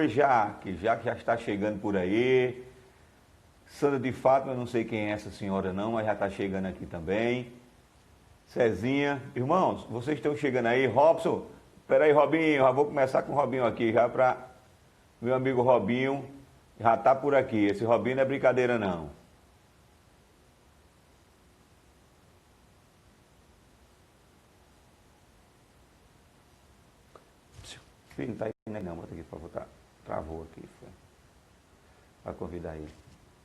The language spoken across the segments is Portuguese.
Oi, Jaque. Jaque já está chegando por aí. Sandra de Fátima, eu não sei quem é essa senhora não, mas já está chegando aqui também. Cezinha. Irmãos, vocês estão chegando aí. Robson, espera aí, Robinho. Já vou começar com o Robinho aqui, já para... Meu amigo Robinho já está por aqui. Esse Robinho não é brincadeira, não. Filho, não está aí não. Bota aqui para votar. Travou aqui. Para convidar ele.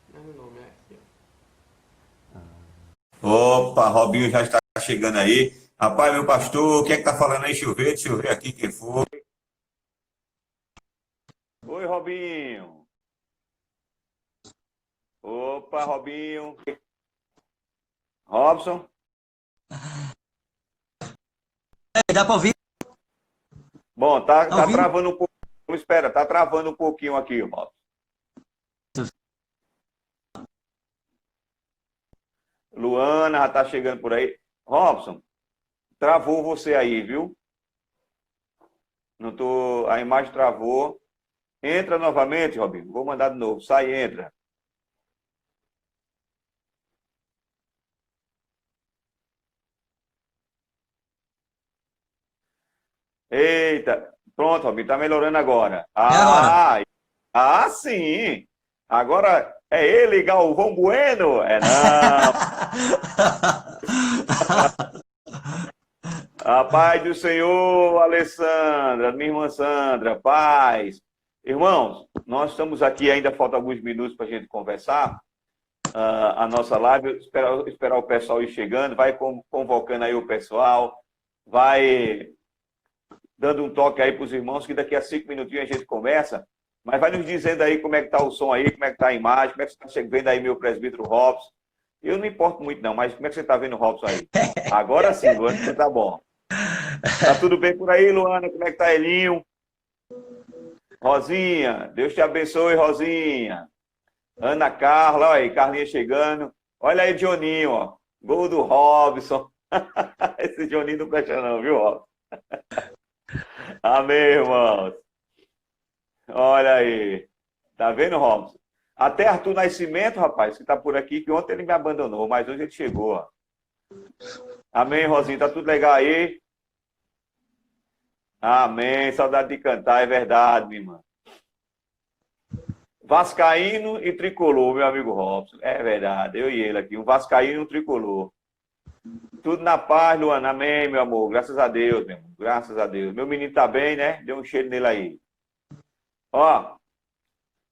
Meu nome é aqui, Opa, Robinho já está chegando aí. Rapaz, meu pastor, o que é que tá falando aí? Deixa eu ver aqui quem foi. Oi, Robinho. Opa, Robinho. Robson. Dá para ouvir? Bom, tá ouvindo? travando um pouquinho. Espera, tá travando um pouquinho aqui, Robson. Luana já tá chegando por aí. Robson, travou você aí, viu? Não tô... A imagem travou. Entra novamente, Robinho. Vou mandar de novo. Sai e entra. Eita. Pronto, Robinho. Tá melhorando agora. É agora. Sim. Agora é ele, Galvão Bueno? É não. A paz do Senhor, Alessandra, minha irmã Sandra, paz. Irmãos, nós estamos aqui, ainda falta alguns minutos para a gente conversar. A nossa live, esperar o pessoal ir chegando, vai convocando aí o pessoal, vai dando um toque aí para os irmãos, que daqui a 5 minutinhos a gente conversa, mas vai nos dizendo aí como é que está o som aí, como é que está a imagem, como é que você está vendo aí meu presbítero Robson. Eu não importo muito não, mas como é que você está vendo o Robson aí? Agora sim, Luana, você tá bom. Tá tudo bem por aí, Luana? Como é que tá Elinho? Rosinha, Deus te abençoe, Rosinha. Ana Carla, olha aí, Carlinha chegando. Olha aí, Dioninho, ó. Gol do Robson. Esse Dioninho não presta não, viu, Robson? Amém, irmãos. Olha aí. Tá vendo, Robson? Até Arthur Nascimento, rapaz, que tá por aqui, que ontem ele me abandonou, mas hoje ele chegou, ó. Amém, Rosinha. Tá tudo legal aí? Amém. Saudade de cantar, é verdade, minha irmã. Vascaíno e tricolor, meu amigo Robson. É verdade, eu e ele aqui. Um vascaíno e um tricolor. Tudo na paz, Luana. Amém, meu amor. Graças a Deus, meu irmão. Graças a Deus. Meu menino tá bem, né? Deu um cheiro nele aí. Ó,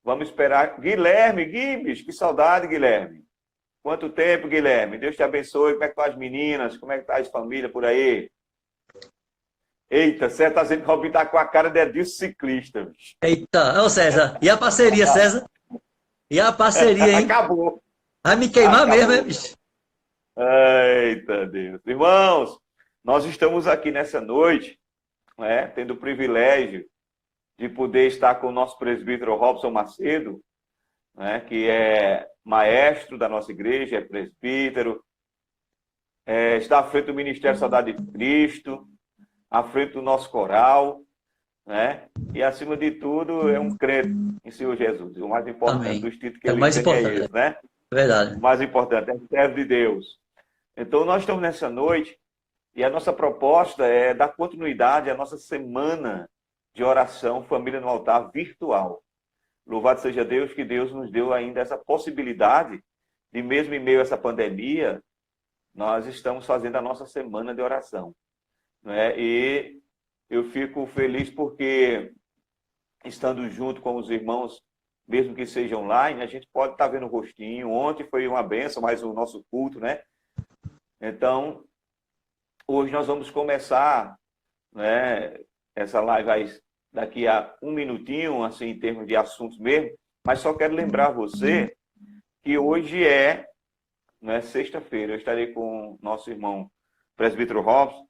vamos esperar. Guilherme, Gibbs, que saudade, Guilherme. Quanto tempo, Guilherme? Deus te abençoe. Como é que estão as meninas? Como é que tá as famílias por aí? Eita, César tá dizendo que o Robinho tá com a cara de Edilson ciclista, bicho. Eita, ô César, e a parceria, César? E a parceria, hein? Acabou. Vai me queimar Acabou. mesmo, hein, bicho? Eita, Deus. Irmãos, nós estamos aqui nessa noite, né, tendo o privilégio de poder estar com o nosso presbítero Robson Macedo, né, que é maestro da nossa igreja, é presbítero, está à frente do Ministério Saudade de Cristo, à frente do nosso coral, né? E, acima de tudo, é um crente em Senhor Jesus. O mais importante Amém. dos títulos que É o ele mais tem importante, é esse, né? verdade. O mais importante é servo de Deus. Então, nós estamos nessa noite e a nossa proposta é dar continuidade à nossa semana de oração Família no Altar virtual. Louvado seja Deus, que Deus nos deu ainda essa possibilidade de, mesmo em meio a essa pandemia, nós estamos fazendo a nossa semana de oração. Né? E eu fico feliz porque, estando junto com os irmãos, mesmo que seja online, a gente pode estar vendo o rostinho. Ontem foi uma benção, mais o nosso culto, né? Então, hoje nós vamos começar, né, essa live daqui a um minutinho, assim, em termos de assuntos mesmo, mas só quero lembrar você que hoje né, sexta-feira, eu estarei com o nosso irmão presbítero Robson,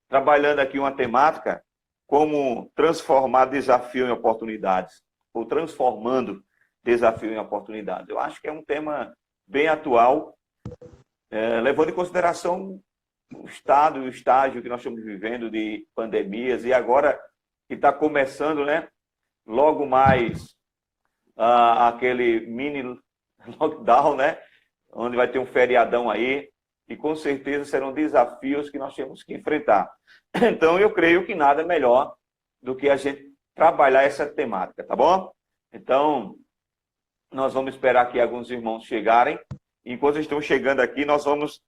trabalhando aqui uma temática como transformar desafio em oportunidades, ou transformando desafio em oportunidades. Eu acho que é um tema bem atual, levando em consideração o estado e o estágio que nós estamos vivendo de pandemias, e agora que está começando, né, logo mais aquele mini lockdown, né? Onde vai ter um feriadão aí, e com certeza serão desafios que nós temos que enfrentar. Então, eu creio que nada melhor do que a gente trabalhar essa temática, tá bom? Então, nós vamos esperar que alguns irmãos chegarem. Enquanto estão chegando aqui, nós vamos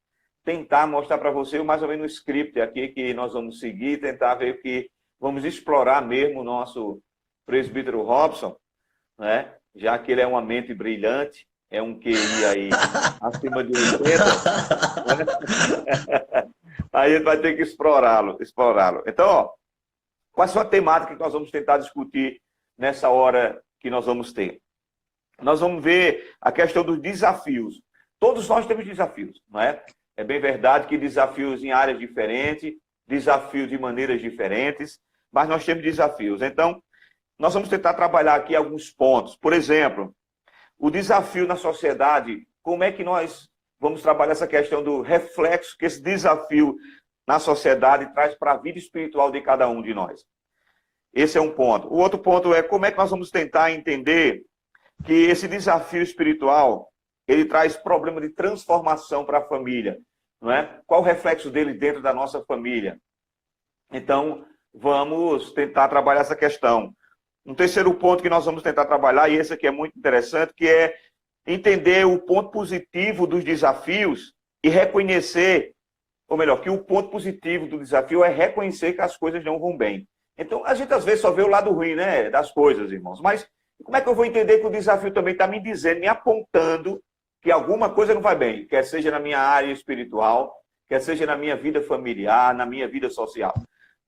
tentar mostrar para você mais ou menos o script aqui que nós vamos seguir, tentar ver o que vamos explorar mesmo o nosso presbítero Robson, né? Já que ele é uma mente brilhante, é um QI aí acima de 80, né? Aí ele vai ter que explorá-lo. Então, ó, qual é a temática que nós vamos tentar discutir nessa hora que nós vamos ter? Nós vamos ver a questão dos desafios. Todos nós temos desafios, não é? É bem verdade que desafios em áreas diferentes, desafios de maneiras diferentes, mas nós temos desafios. Então, nós vamos tentar trabalhar aqui alguns pontos. Por exemplo, o desafio na sociedade, como é que nós vamos trabalhar essa questão do reflexo que esse desafio na sociedade traz para a vida espiritual de cada um de nós. Esse é um ponto. O outro ponto é como é que nós vamos tentar entender que esse desafio espiritual, ele traz problema de transformação para a família, não é? Qual o reflexo dele dentro da nossa família? Então, vamos tentar trabalhar essa questão. Um terceiro ponto que nós vamos tentar trabalhar, e esse aqui é muito interessante, que é entender o ponto positivo dos desafios e reconhecer, ou melhor, que o ponto positivo do desafio é reconhecer que as coisas não vão bem. Então, a gente às vezes só vê o lado ruim, né, das coisas, irmãos. Mas como é que eu vou entender que o desafio também está me dizendo, me apontando que alguma coisa não vai bem, quer seja na minha área espiritual, quer seja na minha vida familiar, na minha vida social.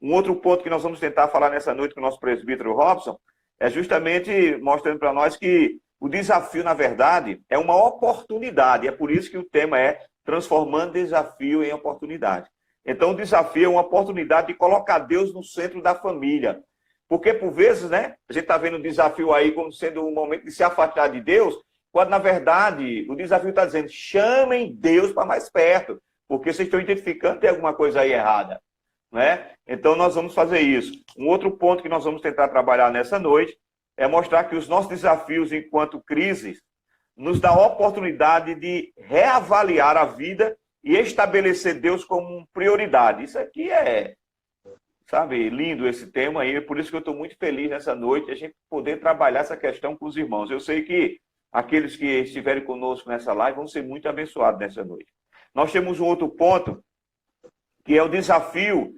Um outro ponto que nós vamos tentar falar nessa noite com o nosso presbítero Robson é justamente mostrando para nós que o desafio, na verdade, é uma oportunidade. É por isso que o tema é transformando desafio em oportunidade. Então, o desafio é uma oportunidade de colocar Deus no centro da família. Porque, por vezes, né, a gente está vendo o desafio aí como sendo um momento de se afastar de Deus, quando, na verdade, o desafio está dizendo, chamem Deus para mais perto, porque vocês estão identificando que tem alguma coisa aí errada, né? Então, nós vamos fazer isso. Um outro ponto que nós vamos tentar trabalhar nessa noite é mostrar que os nossos desafios enquanto crises nos dá a oportunidade de reavaliar a vida e estabelecer Deus como prioridade. Isso aqui é, sabe, lindo esse tema aí, por isso que eu estou muito feliz nessa noite, a gente poder trabalhar essa questão com os irmãos. Eu sei que aqueles que estiverem conosco nessa live vão ser muito abençoados nessa noite. Nós temos um outro ponto, que é o desafio,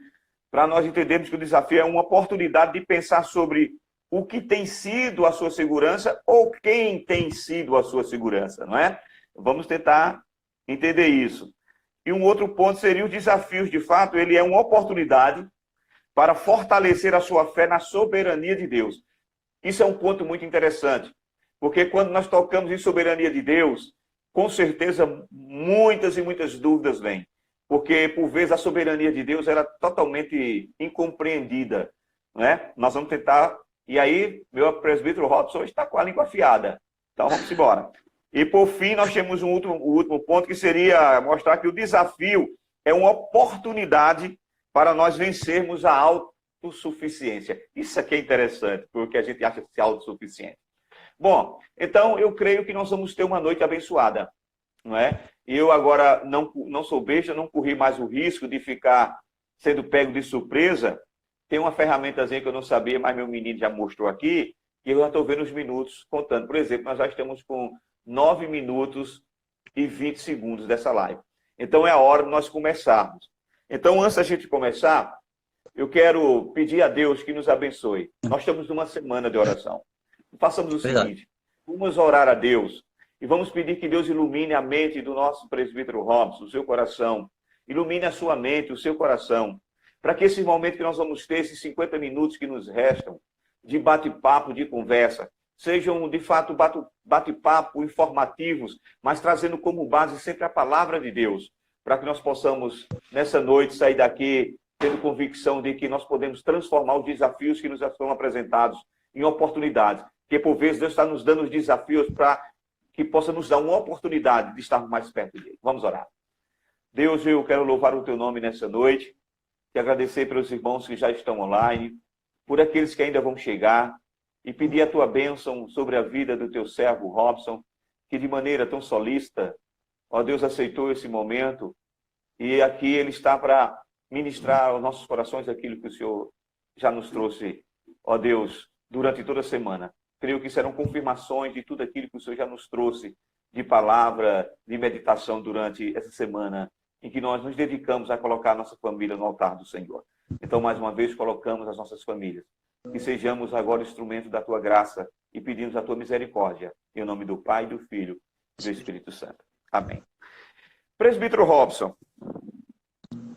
para nós entendermos que o desafio é uma oportunidade de pensar sobre o que tem sido a sua segurança ou quem tem sido a sua segurança, não é? Vamos tentar entender isso. E um outro ponto seria os desafios, de fato, ele é uma oportunidade para fortalecer a sua fé na soberania de Deus. Isso é um ponto muito interessante, porque quando nós tocamos em soberania de Deus, com certeza muitas e muitas dúvidas vêm, porque por vezes a soberania de Deus era totalmente incompreendida, né? Nós vamos tentar, e aí meu presbítero Robson está com a língua afiada, então vamos embora. E por fim nós temos um último ponto que seria mostrar que o desafio é uma oportunidade para nós vencermos a autossuficiência. Isso aqui é interessante, porque a gente acha ser autossuficiente. Bom, então eu creio que nós vamos ter uma noite abençoada, não é? Eu agora não sou besta, não corri mais o risco de ficar sendo pego de surpresa. Tem uma ferramentazinha que eu não sabia, mas meu menino já mostrou aqui, e eu já estou vendo os minutos contando. Por exemplo, nós já estamos com 9 minutos e 20 segundos dessa live. Então é a hora de nós começarmos. Então, antes da gente começar, eu quero pedir a Deus que nos abençoe. Nós estamos numa semana de oração. Façamos o seguinte, vamos orar a Deus e vamos pedir que Deus ilumine a mente do nosso presbítero Robson, o seu coração. Ilumine a sua mente, o seu coração, para que esse momento que nós vamos ter, esses 50 minutos que nos restam, de bate-papo, de conversa, sejam, de fato, bate-papo informativos, mas trazendo como base sempre a palavra de Deus, para que nós possamos, nessa noite, sair daqui tendo convicção de que nós podemos transformar os desafios que nos são apresentados em oportunidades. Porque, por vezes, Deus está nos dando os desafios para que possa nos dar uma oportunidade de estarmos mais perto dele. Vamos orar. Deus, eu quero louvar o teu nome nessa noite, te agradecer pelos irmãos que já estão online, por aqueles que ainda vão chegar. e pedir a tua bênção sobre a vida do teu servo Robson, que de maneira tão solícita, ó Deus, aceitou esse momento, e aqui ele está para ministrar aos nossos corações aquilo que o Senhor já nos trouxe, ó Deus, durante toda a semana. Creio que serão confirmações de tudo aquilo que o Senhor já nos trouxe, de palavra, de meditação durante essa semana, em que nós nos dedicamos a colocar a nossa família no altar do Senhor. Então, mais uma vez, colocamos as nossas famílias. Que sejamos agora instrumento da tua graça e pedimos a tua misericórdia. Em nome do Pai, do Filho e do Espírito Santo. Amém. Presbítero Robson,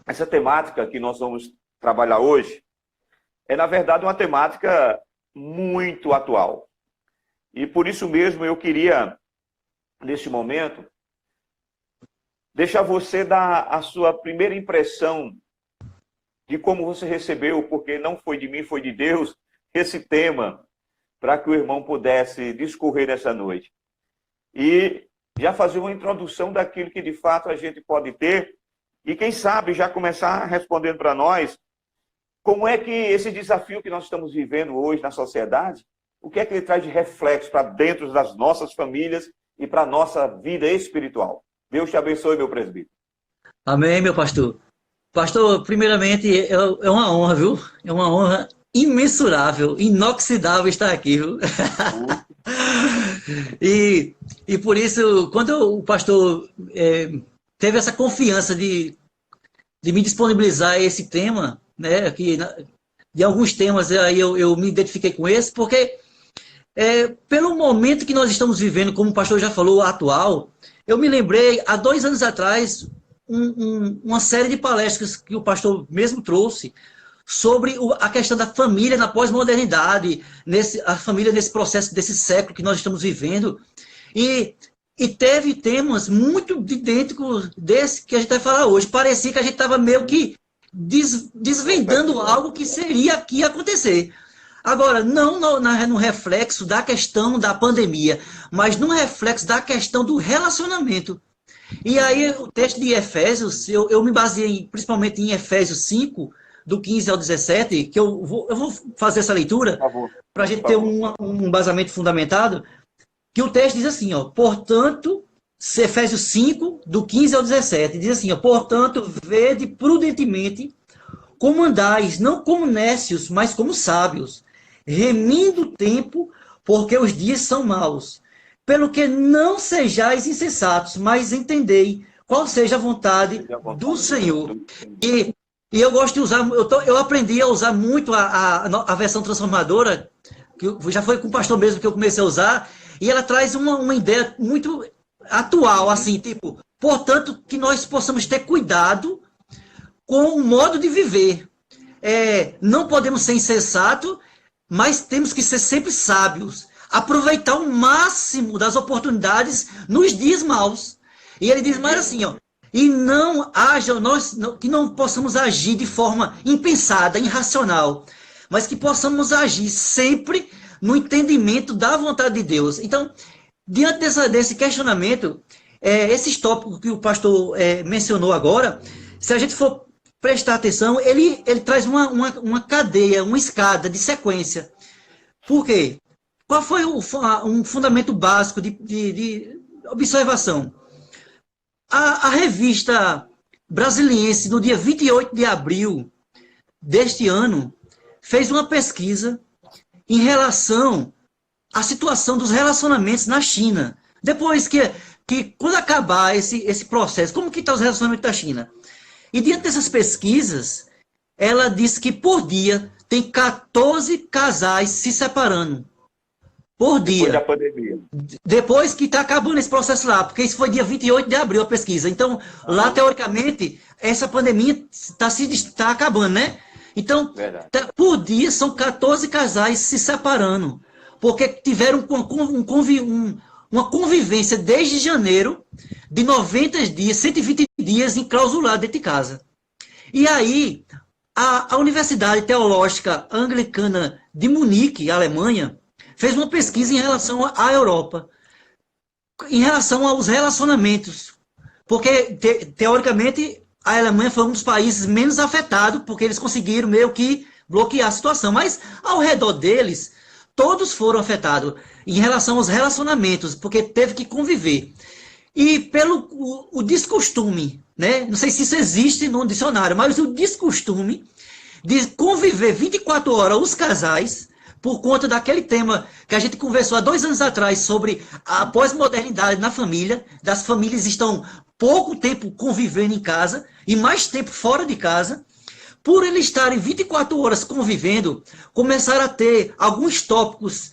essa temática que nós vamos trabalhar hoje é, na verdade, uma temática muito atual. E por isso mesmo eu queria, neste momento, deixar você dar a sua primeira impressão de como você recebeu, porque não foi de mim, foi de Deus, esse tema, para que o irmão pudesse discorrer essa noite. E já fazer uma introdução daquilo que de fato a gente pode ter, e quem sabe já começar respondendo para nós, como é que esse desafio que nós estamos vivendo hoje na sociedade, o que é que ele traz de reflexo para dentro das nossas famílias e para a nossa vida espiritual. Deus te abençoe, meu presbítero. Amém, meu pastor. Pastor, primeiramente, é uma honra, viu? É uma honra imensurável, inoxidável estar aqui, viu? E por isso, quando o pastor teve essa confiança de me disponibilizar esse tema, né, que de alguns temas aí eu me identifiquei com esse, porque pelo momento que nós estamos vivendo, como o pastor já falou, atual, eu me lembrei, há 2 anos atrás, uma série de palestras que o pastor mesmo trouxe sobre a questão da família na pós-modernidade, a família nesse processo desse século que nós estamos vivendo, e teve temas muito idênticos desse que a gente vai falar hoje. Parecia que a gente estava meio que desvendando algo que seria que ia acontecer. Agora, não no reflexo da questão da pandemia, mas no reflexo da questão do relacionamento. E aí, o texto de Efésios, eu me baseei principalmente em Efésios 5, do 15 ao 17, que eu vou fazer essa leitura para a gente ter um embasamento fundamentado, que o texto diz assim, ó, portanto, Efésios 5, do 15 ao 17, diz assim, ó, portanto, vede prudentemente como andais, não como nécios, mas como sábios, remindo o tempo, porque os dias são maus. Pelo que não sejais insensatos, mas entendei qual seja a vontade do Senhor. E eu gosto de usar, eu aprendi a usar muito a versão transformadora, que já foi com o pastor mesmo que eu comecei a usar, e ela traz uma ideia muito atual, assim, tipo, portanto, que nós possamos ter cuidado com o modo de viver. Não podemos ser insensatos, mas temos que ser sempre sábios. Aproveitar o máximo das oportunidades nos dias maus. E ele diz mais assim, ó, e não haja, que não possamos agir de forma impensada, irracional, mas que possamos agir sempre no entendimento da vontade de Deus. Então, diante desse questionamento, esses tópicos que o pastor mencionou agora, se a gente for prestar atenção, ele traz uma cadeia, uma escada de sequência. Por quê? Qual foi um fundamento básico de observação? A revista Brasiliense, no dia 28 de abril deste ano, fez uma pesquisa em relação à situação dos relacionamentos na China. Depois que quando acabar esse processo, como que está os relacionamentos da China? E diante dessas pesquisas, ela disse que por dia tem 14 casais se separando. Por dia. Depois da pandemia. Depois que está acabando esse processo lá, porque isso foi dia 28 de abril a pesquisa. Então, lá, teoricamente, essa pandemia está acabando, né? Então, por dia, são 14 casais se separando. Porque tiveram uma convivência desde janeiro, de 90 dias, 120 dias enclausulados dentro de casa. E aí, a Universidade Teológica Anglicana de Munique, Alemanha, fez uma pesquisa em relação à Europa, em relação aos relacionamentos. Porque, teoricamente, a Alemanha foi um dos países menos afetados, porque eles conseguiram meio que bloquear a situação. Mas, ao redor deles, todos foram afetados em relação aos relacionamentos, porque teve que conviver. E pelo o descostume, né? Não sei se isso existe no dicionário, mas o descostume de conviver 24 horas os casais, por conta daquele tema que a gente conversou há 2 anos atrás sobre a pós-modernidade na família, das famílias estão pouco tempo convivendo em casa e mais tempo fora de casa. Por eles estarem 24 horas convivendo, começaram a ter alguns tópicos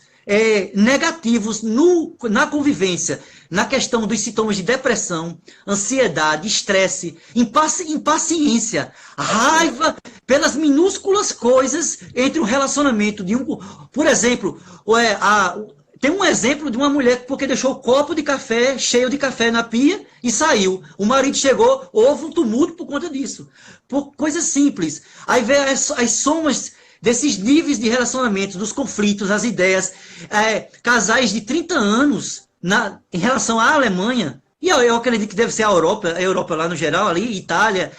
negativos na convivência, na questão dos sintomas de depressão, ansiedade, estresse, impaciência, raiva pelas minúsculas coisas entre o relacionamento de um. Por exemplo, tem um exemplo de uma mulher porque deixou o copo de café cheio de café na pia e saiu. O marido chegou, houve um tumulto por conta disso. Por coisas simples. Aí vem as somas desses níveis de relacionamento, dos conflitos, as ideias. Casais de 30 anos em relação à Alemanha, e eu acredito que deve ser a Europa lá no geral, ali, Itália,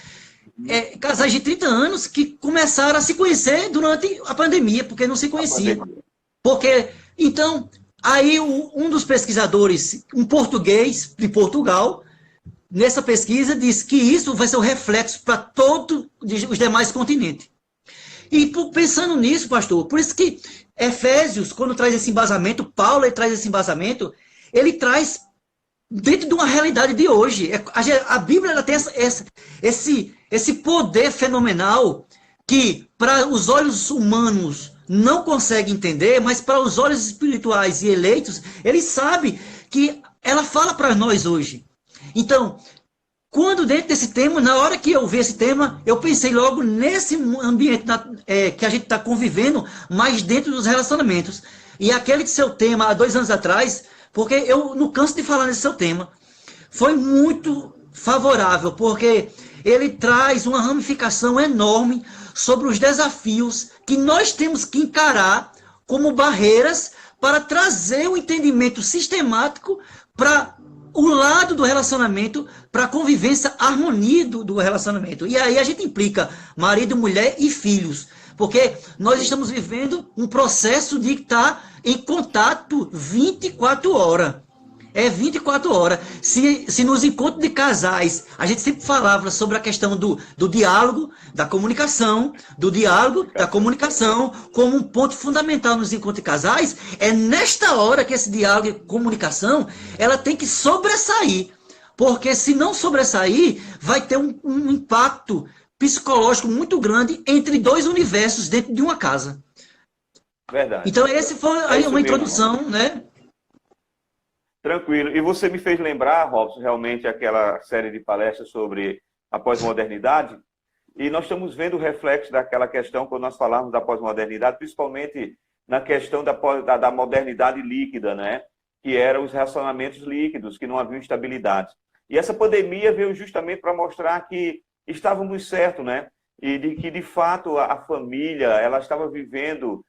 casais de 30 anos que começaram a se conhecer durante a pandemia, porque não se conheciam. Então, aí um dos pesquisadores, um português de Portugal, nessa pesquisa, disse que isso vai ser um reflexo para todos os demais continentes. E pensando nisso, pastor, por isso que Efésios, quando traz esse embasamento, Paulo traz esse embasamento, ele traz dentro de uma realidade de hoje. A Bíblia ela tem esse poder fenomenal que, para os olhos humanos, não consegue entender, mas para os olhos espirituais e eleitos, ele sabe que ela fala para nós hoje. Então, quando dentro desse tema, na hora que eu vi esse tema, eu pensei logo nesse ambiente que a gente está convivendo, mas dentro dos relacionamentos. E aquele seu tema, há 2 anos atrás, porque eu não canso de falar nesse seu tema, foi muito favorável, porque ele traz uma ramificação enorme sobre os desafios que nós temos que encarar como barreiras para trazer um entendimento sistemático para o lado do relacionamento, para a convivência, a harmonia do relacionamento. E aí a gente implica marido, mulher e filhos, porque nós estamos vivendo um processo de estar em contato 24 horas. 24 horas. Se nos encontros de casais, a gente sempre falava sobre a questão do diálogo, da comunicação, como um ponto fundamental nos encontros de casais, é nesta hora que esse diálogo e comunicação, ela tem que sobressair. Porque se não sobressair, vai ter um impacto psicológico muito grande entre 2 universos dentro de uma casa. Verdade. Então, esse foi aí uma introdução, né? Tranquilo. E você me fez lembrar, Robson, realmente aquela série de palestras sobre a pós-modernidade. E nós estamos vendo o reflexo daquela questão quando nós falamos da pós-modernidade, principalmente na questão da modernidade líquida, né? Que eram os relacionamentos líquidos, que não haviam estabilidade. E essa pandemia veio justamente para mostrar que estávamos certos, né? E de que, de fato, a família ela estava vivendo,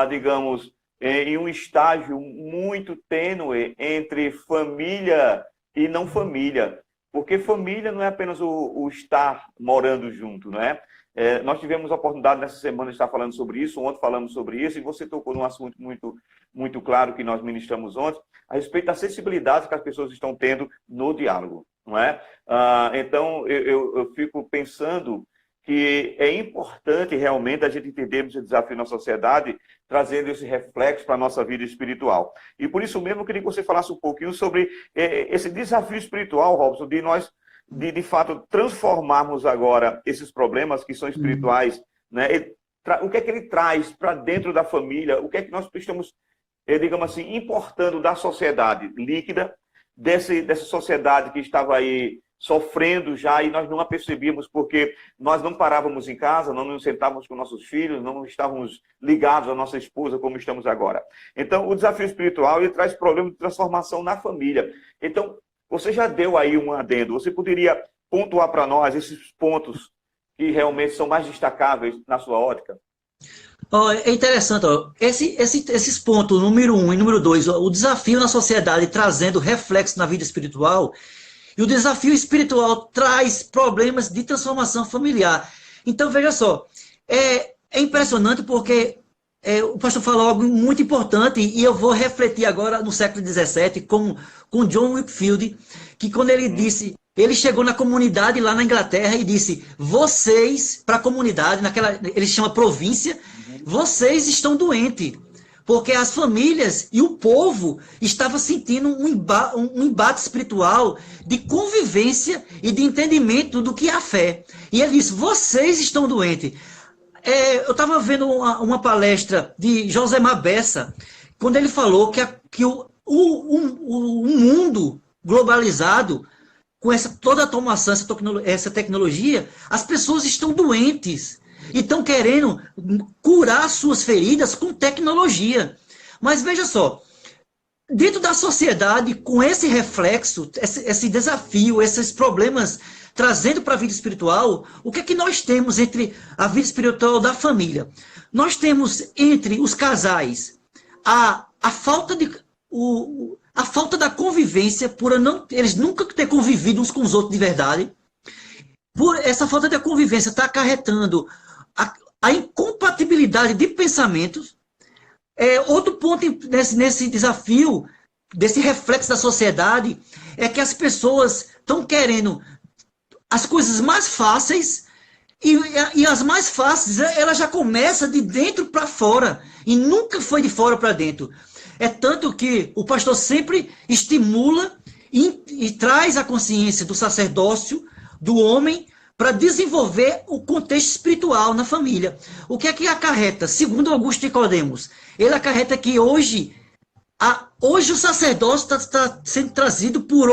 digamos, em um estágio muito tênue entre família e não família. Porque família não é apenas o estar morando junto, não é? Nós tivemos a oportunidade nessa semana de estar falando sobre isso, ontem falamos sobre isso, e você tocou num assunto muito, muito claro que nós ministramos ontem, a respeito da sensibilidade que as pessoas estão tendo no diálogo, não é? Então, eu fico pensando que é importante realmente a gente entendermos esse desafio na sociedade, trazendo esse reflexo para a nossa vida espiritual. E por isso mesmo eu queria que você falasse um pouquinho sobre esse desafio espiritual, Robson, de nós, de fato, transformarmos agora esses problemas que são espirituais, né? O que é que ele traz para dentro da família, o que é que nós estamos, digamos assim, importando da sociedade líquida, dessa sociedade que estava aí sofrendo já e nós não a percebíamos porque nós não parávamos em casa, não nos sentávamos com nossos filhos, não estávamos ligados à nossa esposa como estamos agora. Então, o desafio espiritual ele traz problema de transformação na família. Então, você já deu aí um adendo, você poderia pontuar para nós esses pontos que realmente são mais destacáveis na sua ótica? É interessante, esses pontos, número 1 e número 2, o desafio na sociedade trazendo reflexo na vida espiritual. E o desafio espiritual traz problemas de transformação familiar. Então, veja só, é impressionante porque o pastor falou algo muito importante, e eu vou refletir agora no século XVII com John Whitfield, que quando ele disse, ele chegou na comunidade lá na Inglaterra e disse, vocês, para a comunidade, ele chama província, vocês estão doentes, porque as famílias e o povo estavam sentindo um embate espiritual de convivência e de entendimento do que é a fé. E ele disse, vocês estão doentes. Eu estava vendo uma palestra de Josemar Bessa, quando ele falou que o mundo globalizado, com toda a automação, essa tecnologia, as pessoas estão doentes e estão querendo curar suas feridas com tecnologia. Mas veja só, dentro da sociedade, com esse reflexo, esse desafio, esses problemas trazendo para a vida espiritual, o que é que nós temos entre a vida espiritual da família? Nós temos entre os casais a falta da convivência, por eles nunca ter convivido uns com os outros de verdade. Por essa falta de convivência está acarretando a incompatibilidade de pensamentos. Outro ponto nesse desafio, desse reflexo da sociedade, é que as pessoas estão querendo as coisas mais fáceis, e as mais fáceis, ela já começa de dentro para fora, e nunca foi de fora para dentro. É tanto que o pastor sempre estimula e traz a consciência do sacerdócio, do homem, para desenvolver o contexto espiritual na família. O que é que acarreta? Segundo Augusto Nicodemos, ele acarreta que hoje o sacerdócio está sendo trazido por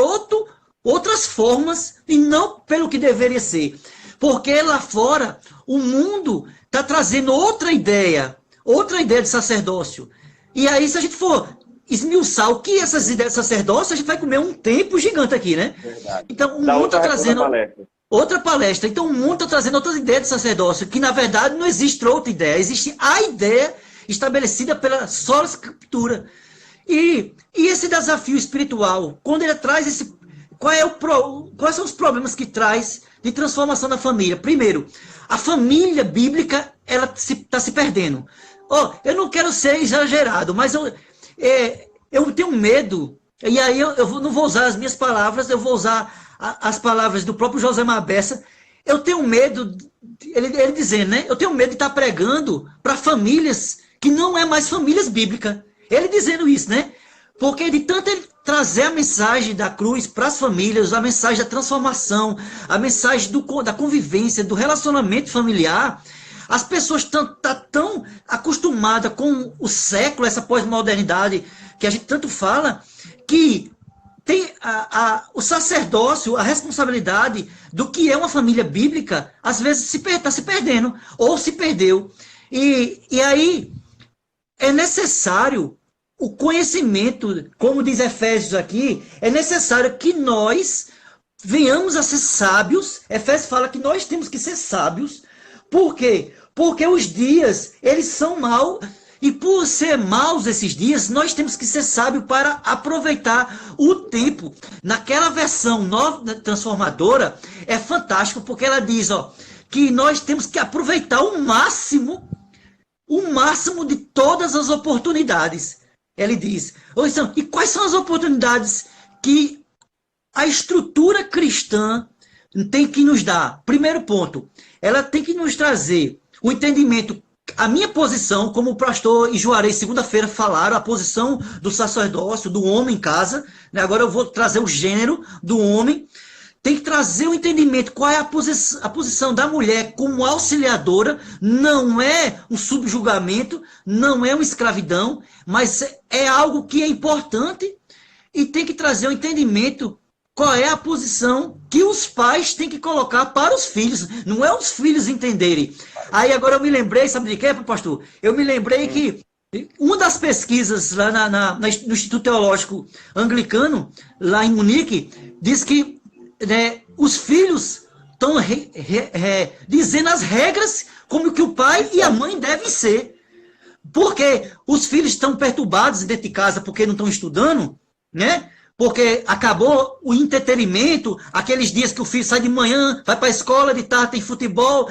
outras formas e não pelo que deveria ser. Porque lá fora, o mundo está trazendo outra ideia de sacerdócio. E aí, se a gente for esmiuçar o que essas ideias de sacerdócio, a gente vai comer um tempo gigante aqui, né? Verdade. Então, o mundo está trazendo outra palestra. Então, o mundo está trazendo outras ideias de sacerdócio, que na verdade não existe outra ideia. Existe a ideia estabelecida pela sola escritura. E esse desafio espiritual, quando ele traz esse... Quais são os problemas que traz de transformação da família? Primeiro, a família bíblica ela está se perdendo. Eu não quero ser exagerado, mas eu tenho medo, e aí eu não vou usar as minhas palavras, eu vou usar as palavras do próprio Josemar Bessa. Eu tenho medo, ele dizendo, né? Eu tenho medo de estar pregando para famílias que não é mais famílias bíblicas. Ele dizendo isso, né? Porque de tanto ele trazer a mensagem da cruz para as famílias, a mensagem da transformação, a mensagem da convivência, do relacionamento familiar, as pessoas estão tão acostumadas com o século, essa pós-modernidade que a gente tanto fala, que tem o sacerdócio, a responsabilidade do que é uma família bíblica, às vezes está se perdendo, ou se perdeu. E aí é necessário o conhecimento, como diz Efésios aqui, é necessário que nós venhamos a ser sábios. Efésios fala que nós temos que ser sábios. Por quê? Porque os dias, eles são maus, e por ser maus esses dias, nós temos que ser sábios para aproveitar o tempo. Naquela versão nova, transformadora, é fantástico, porque ela diz que nós temos que aproveitar o máximo de todas as oportunidades. Ele diz, e quais são as oportunidades que a estrutura cristã tem que nos dar? Primeiro ponto, ela tem que nos trazer o entendimento, a minha posição, como o pastor e Juarez segunda-feira falaram, a posição do sacerdócio, do homem em casa, né? Agora eu vou trazer o gênero do homem, tem que trazer o entendimento, qual é a posição da mulher como auxiliadora, não é um subjugamento, não é uma escravidão, mas é algo que é importante, e tem que trazer o entendimento, qual é a posição que os pais têm que colocar para os filhos, não é os filhos entenderem. Aí agora eu me lembrei, sabe de quê, pastor? Eu me lembrei que uma das pesquisas lá no Instituto Teológico Anglicano, lá em Munique, diz que os filhos estão dizendo as regras como que o pai e a mãe devem ser. Porque os filhos estão perturbados dentro de casa porque não estão estudando, né? Porque acabou o entretenimento, aqueles dias que o filho sai de manhã, vai para a escola, de tarde tem futebol,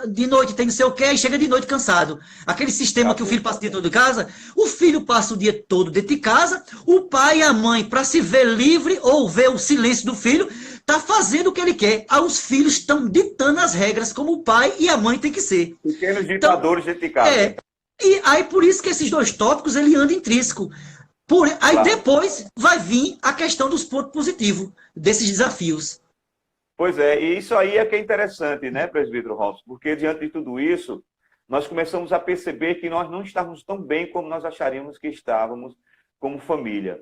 de noite tem não sei o quê, e chega de noite cansado. Aquele sistema que o filho passa o dia todo de casa, o filho passa o dia todo dentro de casa, o pai e a mãe, para se ver livre ou ver o silêncio do filho, está fazendo o que ele quer. Aí os filhos estão ditando as regras como o pai e a mãe tem que ser. Pequenos ditadores dentro de casa. E aí por isso que esses dois tópicos ele andam intrínseco. Aí depois vai vir a questão dos pontos positivos desses desafios. Pois é, e isso aí é que é interessante, né, presbítero Robson? Porque diante de tudo isso, nós começamos a perceber que nós não estávamos tão bem como nós acharíamos que estávamos como família.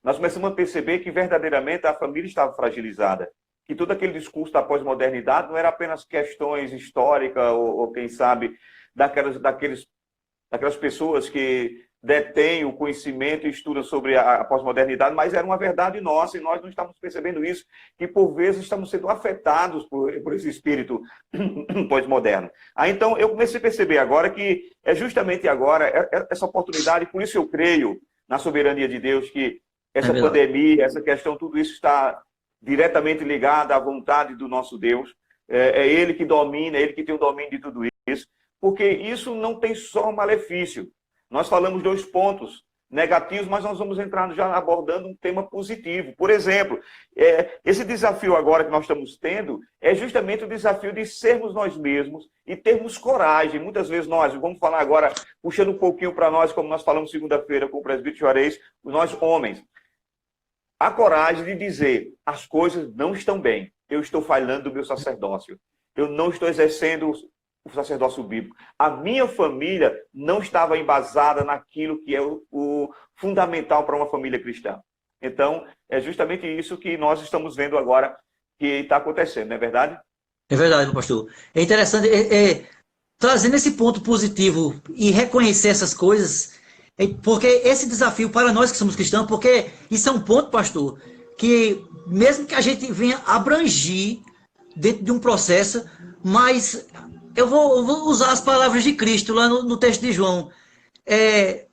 Nós começamos a perceber que verdadeiramente a família estava fragilizada. Que todo aquele discurso da pós-modernidade não era apenas questões históricas ou quem sabe, daquelas pessoas que detêm o conhecimento e estudam sobre a pós-modernidade, mas era uma verdade nossa e nós não estamos percebendo isso, que por vezes estamos sendo afetados por esse espírito pós-moderno. Então eu comecei a perceber agora que é justamente agora essa oportunidade, por isso eu creio na soberania de Deus, que essa pandemia, essa questão, tudo isso está diretamente ligado à vontade do nosso Deus. É Ele que domina, é Ele que tem o domínio de tudo isso, porque isso não tem só malefício. Nós falamos 2 pontos negativos, mas nós vamos entrar já abordando um tema positivo. Por exemplo, esse desafio agora que nós estamos tendo é justamente o desafio de sermos nós mesmos e termos coragem. Muitas vezes nós, vamos falar agora, puxando um pouquinho para nós, como nós falamos segunda-feira com o presbítero Juarez, nós homens, a coragem de dizer, as coisas não estão bem, eu estou falhando do meu sacerdócio, eu não estou exercendo o sacerdócio bíblico. A minha família não estava embasada naquilo que é o fundamental para uma família cristã. Então, é justamente isso que nós estamos vendo agora que está acontecendo, não é verdade? É verdade, pastor. É interessante, trazendo esse ponto positivo e reconhecer essas coisas, porque esse desafio para nós que somos cristãos, porque isso é um ponto, pastor, que mesmo que a gente venha abrangir dentro de um processo, mas eu vou usar as palavras de Cristo lá no texto de João. É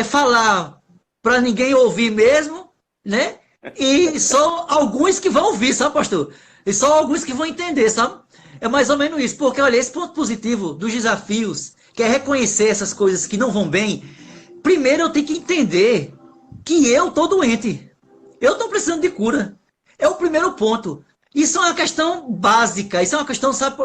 falar para ninguém ouvir mesmo, né? E só alguns que vão ouvir, sabe, pastor? E só alguns que vão entender, sabe? É mais ou menos isso. Porque, olha, esse ponto positivo dos desafios, que é reconhecer essas coisas que não vão bem, primeiro eu tenho que entender que eu estou doente. Eu estou precisando de cura. É o primeiro ponto. Isso é uma questão básica, isso é uma questão, sabe,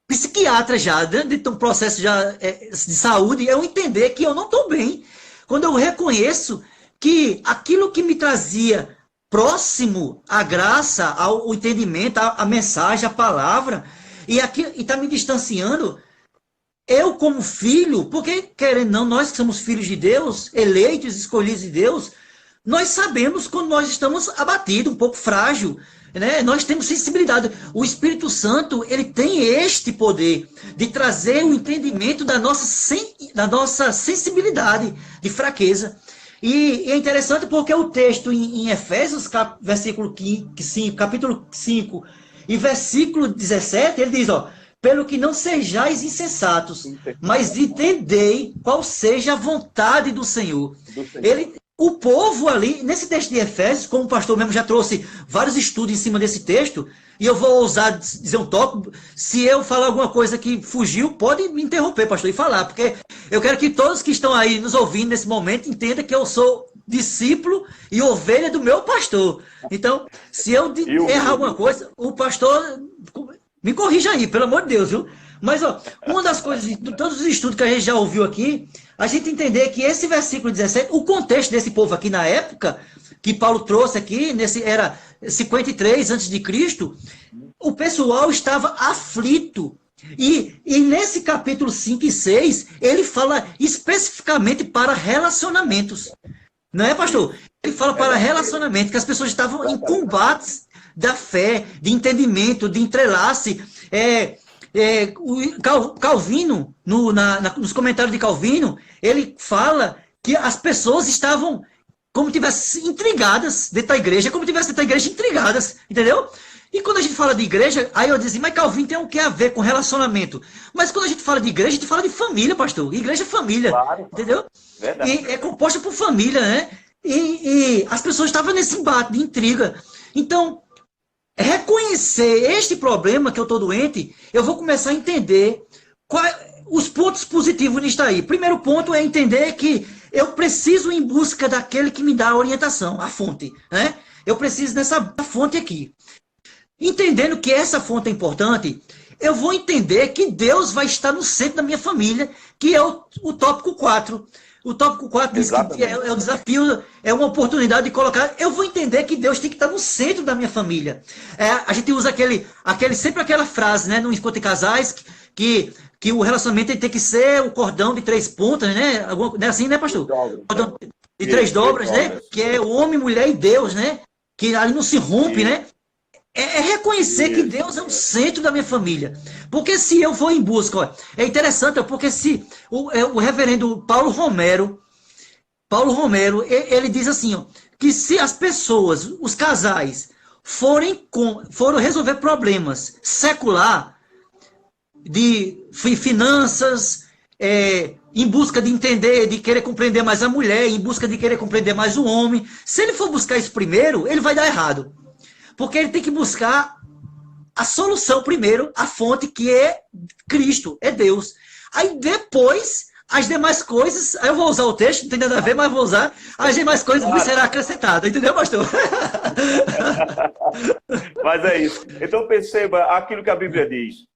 psiquiatra já, dentro de um processo já de saúde, eu entender que eu não estou bem. Quando eu reconheço que aquilo que me trazia próximo à graça, ao entendimento, à mensagem, à palavra, e está me distanciando, eu como filho, porque querendo não, nós que somos filhos de Deus, eleitos, escolhidos de Deus, nós sabemos quando nós estamos abatidos, um pouco frágil, né? Nós temos sensibilidade. O Espírito Santo, ele tem este poder de trazer o entendimento da nossa sensibilidade de fraqueza. E é interessante porque o texto em Efésios, capítulo 5 e versículo 17, ele diz, pelo que não sejais insensatos, mas entendei qual seja a vontade do Senhor. O povo ali, nesse texto de Efésios, como o pastor mesmo já trouxe vários estudos em cima desse texto, e eu vou ousar dizer um tópico, se eu falar alguma coisa que fugiu, pode me interromper, pastor, e falar, porque eu quero que todos que estão aí nos ouvindo nesse momento entendam que eu sou discípulo e ovelha do meu pastor. Então, se eu errar alguma coisa, o pastor me corrija aí, pelo amor de Deus, viu? Mas, uma das coisas, de todos os estudos que a gente já ouviu aqui, a gente entender que esse versículo 17, o contexto desse povo aqui na época, que Paulo trouxe aqui, era 53 a.C., o pessoal estava aflito. E nesse capítulo 5 e 6, ele fala especificamente para relacionamentos. Não é, pastor? Ele fala para relacionamento, que as pessoas estavam em combates da fé, de entendimento, de entrelace. O Calvino, nos comentários de Calvino, ele fala que as pessoas estavam como tivessem intrigadas dentro da igreja, como tivessem dentro da igreja intrigadas, entendeu? E quando a gente fala de igreja, aí eu dizia, mas Calvino tem o que a ver com relacionamento? Mas quando a gente fala de igreja, a gente fala de família, pastor. Igreja é família, claro, entendeu? Verdade. E é composta por família, né? E as pessoas estavam nesse embate de intriga. Então, reconhecer este problema que eu estou doente, eu vou começar a entender os pontos positivos nisso aí. Primeiro ponto é entender que eu preciso ir em busca daquele que me dá a orientação, a fonte, né? Eu preciso dessa fonte aqui. Entendendo que essa fonte é importante, eu vou entender que Deus vai estar no centro da minha família, que é o tópico 4. O tópico 4 diz que é o desafio, é uma oportunidade de colocar. Eu vou entender que Deus tem que estar no centro da minha família. A gente usa sempre aquela frase, né, no Encontro de Casais, que o relacionamento tem que ser o cordão de 3 pontas, né? Não é assim, né, pastor? Cordão de 3 dobras, né? Que é o homem, mulher e Deus, né? Que ali não se rompe, né? É reconhecer que Deus é o centro da minha família. Porque se eu vou em busca, ó, é interessante, porque se o reverendo Paulo Romero, ele diz assim, ó, que se as pessoas, os casais, foram resolver problemas secular, de finanças, em busca de entender, de querer compreender mais a mulher, em busca de querer compreender mais o homem, se ele for buscar isso primeiro, ele vai dar errado. Porque ele tem que buscar a solução primeiro, a fonte que é Cristo, é Deus. Aí depois, as demais coisas, aí eu vou usar o texto, não tem nada a ver, mas vou usar, as demais coisas me serão acrescentadas, entendeu, pastor? Mas é isso. Então perceba aquilo que a Bíblia diz.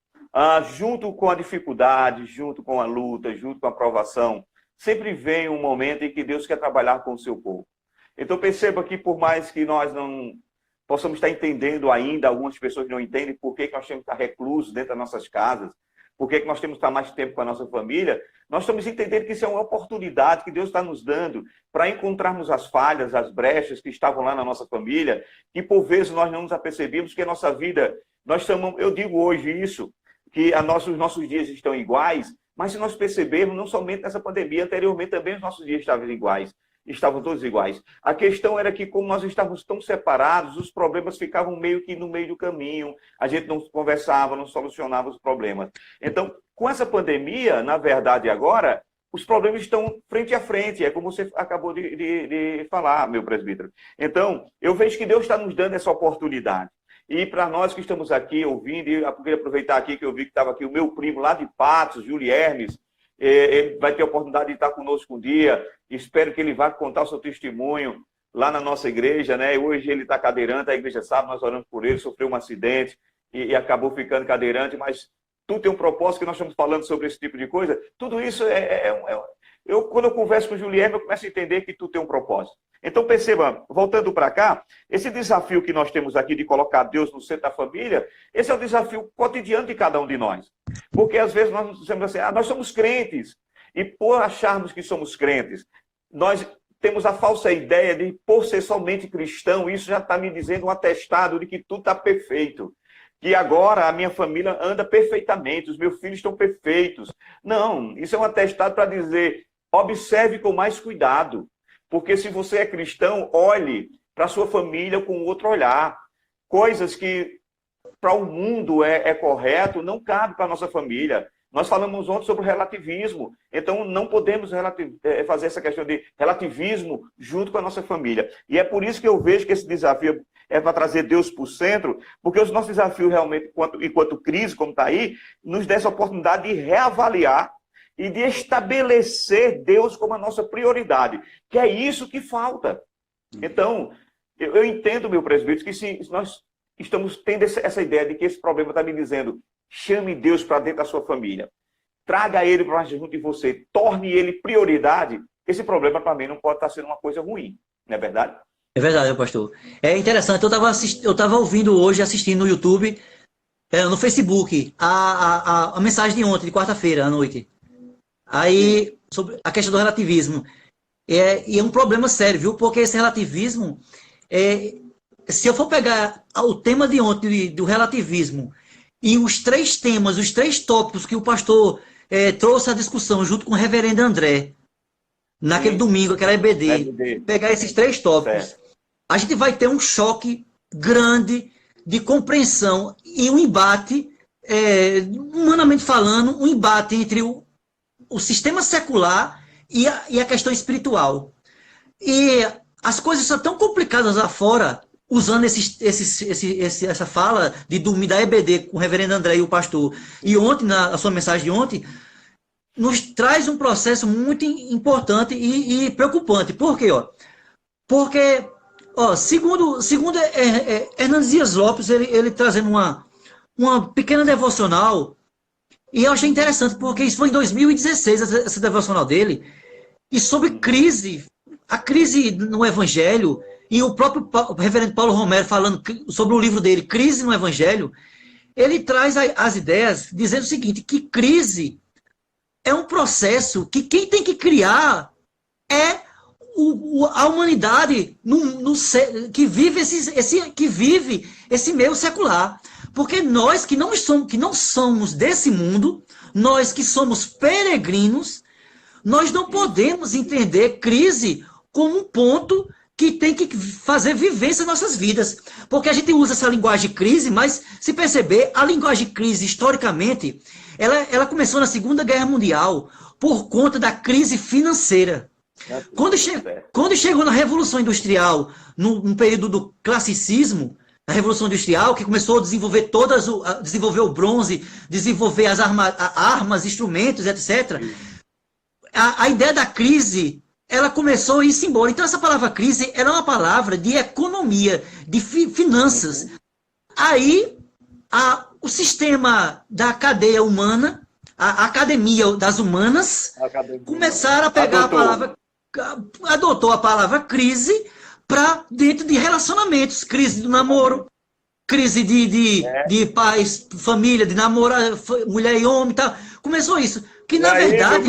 Junto com a dificuldade, junto com a luta, junto com a provação, sempre vem um momento em que Deus quer trabalhar com o seu povo. Então perceba que por mais que nós não possamos estar entendendo ainda, algumas pessoas não entendem por que nós temos que estar reclusos dentro das nossas casas, por que nós temos que estar mais tempo com a nossa família, nós estamos entendendo que isso é uma oportunidade que Deus está nos dando para encontrarmos as falhas, as brechas que estavam lá na nossa família, que por vezes nós não nos apercebemos que a nossa vida, eu digo hoje isso, que os nossos dias estão iguais, mas se nós percebermos, não somente nessa pandemia, anteriormente também os nossos dias estavam iguais. Estavam todos iguais. A questão era que, como nós estávamos tão separados, os problemas ficavam meio que no meio do caminho, a gente não conversava, não solucionava os problemas. Então, com essa pandemia, na verdade, agora, os problemas estão frente a frente, é como você acabou de falar, meu presbítero. Então, eu vejo que Deus está nos dando essa oportunidade. E para nós que estamos aqui ouvindo, e eu queria aproveitar aqui que eu vi que estava aqui o meu primo lá de Patos, Júlio Hermes, ele vai ter a oportunidade de estar conosco um dia. Espero que ele vá contar o seu testemunho lá na nossa igreja, né? Hoje ele está cadeirante, a igreja sabe, nós oramos por ele, sofreu um acidente e acabou ficando cadeirante, mas tudo tem um propósito, que nós estamos falando sobre esse tipo de coisa. Tudo isso quando eu converso com o Juliano, eu começo a entender que tudo tem um propósito. Então perceba, voltando para cá, esse desafio que nós temos aqui de colocar Deus no centro da família, esse é o desafio cotidiano de cada um de nós. Porque às vezes nós dizemos assim, nós somos crentes, e por acharmos que somos crentes, nós temos a falsa ideia de, por ser somente cristão, isso já está me dizendo um atestado de que tudo está perfeito. Que agora a minha família anda perfeitamente, os meus filhos estão perfeitos. Não, isso é um atestado para dizer, observe com mais cuidado. Porque se você é cristão, olhe para a sua família com outro olhar. Coisas que para o mundo é correto, não cabe para a nossa família. Nós falamos ontem sobre o relativismo. Então, não podemos fazer essa questão de relativismo junto com a nossa família. E é por isso que eu vejo que esse desafio é para trazer Deus para o centro, porque os nossos desafios realmente, enquanto crise, como está aí, nos dá essa oportunidade de reavaliar e de estabelecer Deus como a nossa prioridade, que é isso que falta. Então, eu entendo, meu presbítero, que se nós estamos tendo essa ideia de que esse problema está me dizendo, chame Deus para dentro da sua família, traga ele para junto de você, torne ele prioridade, esse problema para mim não pode estar sendo uma coisa ruim, não é verdade? É verdade, pastor. É interessante, eu estava ouvindo hoje, assistindo no YouTube, no Facebook, a mensagem de ontem, de quarta-feira à noite. Aí, sobre a questão do relativismo. E é um problema sério, viu? Porque esse relativismo, se eu for pegar o tema de ontem do relativismo e os 3 temas, os 3 tópicos que o pastor trouxe à discussão junto com o reverendo André, naquele domingo, aquela EBD, pegar esses 3 tópicos, a gente vai ter um choque grande de compreensão e um embate, humanamente falando, um embate entre o sistema secular e a questão espiritual. E as coisas são tão complicadas lá fora, usando essa fala de dormir da EBD com o reverendo André e o pastor, e ontem, na sua mensagem de ontem, nos traz um processo muito importante e preocupante. Por quê? Porque, segundo Hernandes Dias Lopes, ele trazendo uma pequena devocional, e eu achei interessante, porque isso foi em 2016, essa devocional dele, e sobre crise, a crise no Evangelho, e o próprio reverendo Paulo Romero falando sobre o livro dele, Crise no Evangelho, ele traz as ideias dizendo o seguinte, que crise é um processo que quem tem que criar é a humanidade que vive esse meio secular. Porque nós que não somos desse mundo, nós que somos peregrinos, nós não podemos entender crise como um ponto que tem que fazer vivência nas nossas vidas. Porque a gente usa essa linguagem crise, mas se perceber, a linguagem crise, historicamente, ela começou na Segunda Guerra Mundial por conta da crise financeira. Quando chegou na Revolução Industrial, no período do classicismo, a Revolução Industrial, que começou a desenvolver desenvolver o bronze, desenvolver as armas, instrumentos, etc. A ideia da crise, ela começou a ir-se embora. Então, essa palavra crise, ela é uma palavra de economia, de finanças. Aí, o sistema da cadeia humana, a academia das humanas, começaram a pegar adotou a palavra crise para dentro de relacionamentos. Crise do namoro, crise de pais, família, de namoro, mulher e homem e tal. Começou isso. Que, na verdade...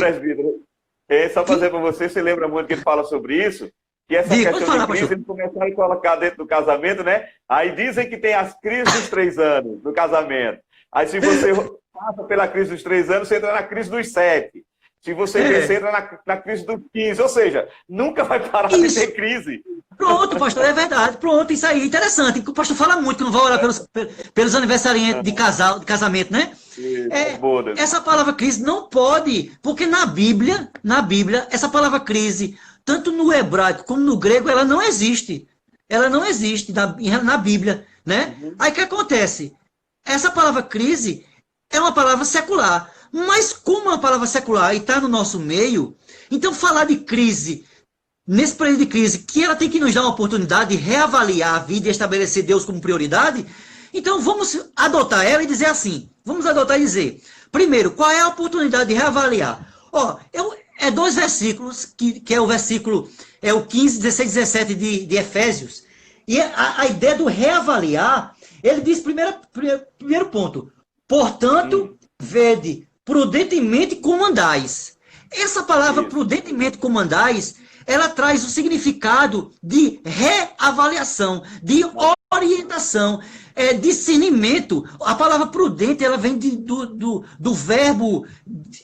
Só fazer para você lembra muito que ele fala sobre isso? Que essa questão de crise, eles começaram a colocar dentro do casamento, né? Aí dizem que tem as crises dos 3 anos do casamento. Aí se você passa pela crise dos 3 anos, você entra na crise dos 7. Se você vencer, entra na crise dos 15. Ou seja, nunca vai parar de ter crise. Pronto, pastor, é verdade. Pronto, isso aí, interessante. O pastor fala muito que não vai orar pelos aniversariantes de casamento, né? Essa palavra crise não pode, porque na Bíblia, essa palavra crise, tanto no hebraico como no grego, ela não existe. Ela não existe na Bíblia, né? Aí o que acontece? Essa palavra crise é uma palavra secular. Mas como é uma palavra secular e está no nosso meio, então falar de crise, nesse período de crise, que ela tem que nos dar uma oportunidade de reavaliar a vida e estabelecer Deus como prioridade, então vamos adotar ela e dizer assim, vamos adotar e dizer, primeiro, qual é a oportunidade de reavaliar? É 2 versículos, que é o versículo, é o 15, 16, 17 de Efésios, e a ideia do reavaliar, ele diz, primeiro ponto, portanto, vede prudentemente como andais. Essa palavra prudentemente como andais, ela traz o significado de reavaliação, de orientação, discernimento. A palavra prudente, ela vem do verbo,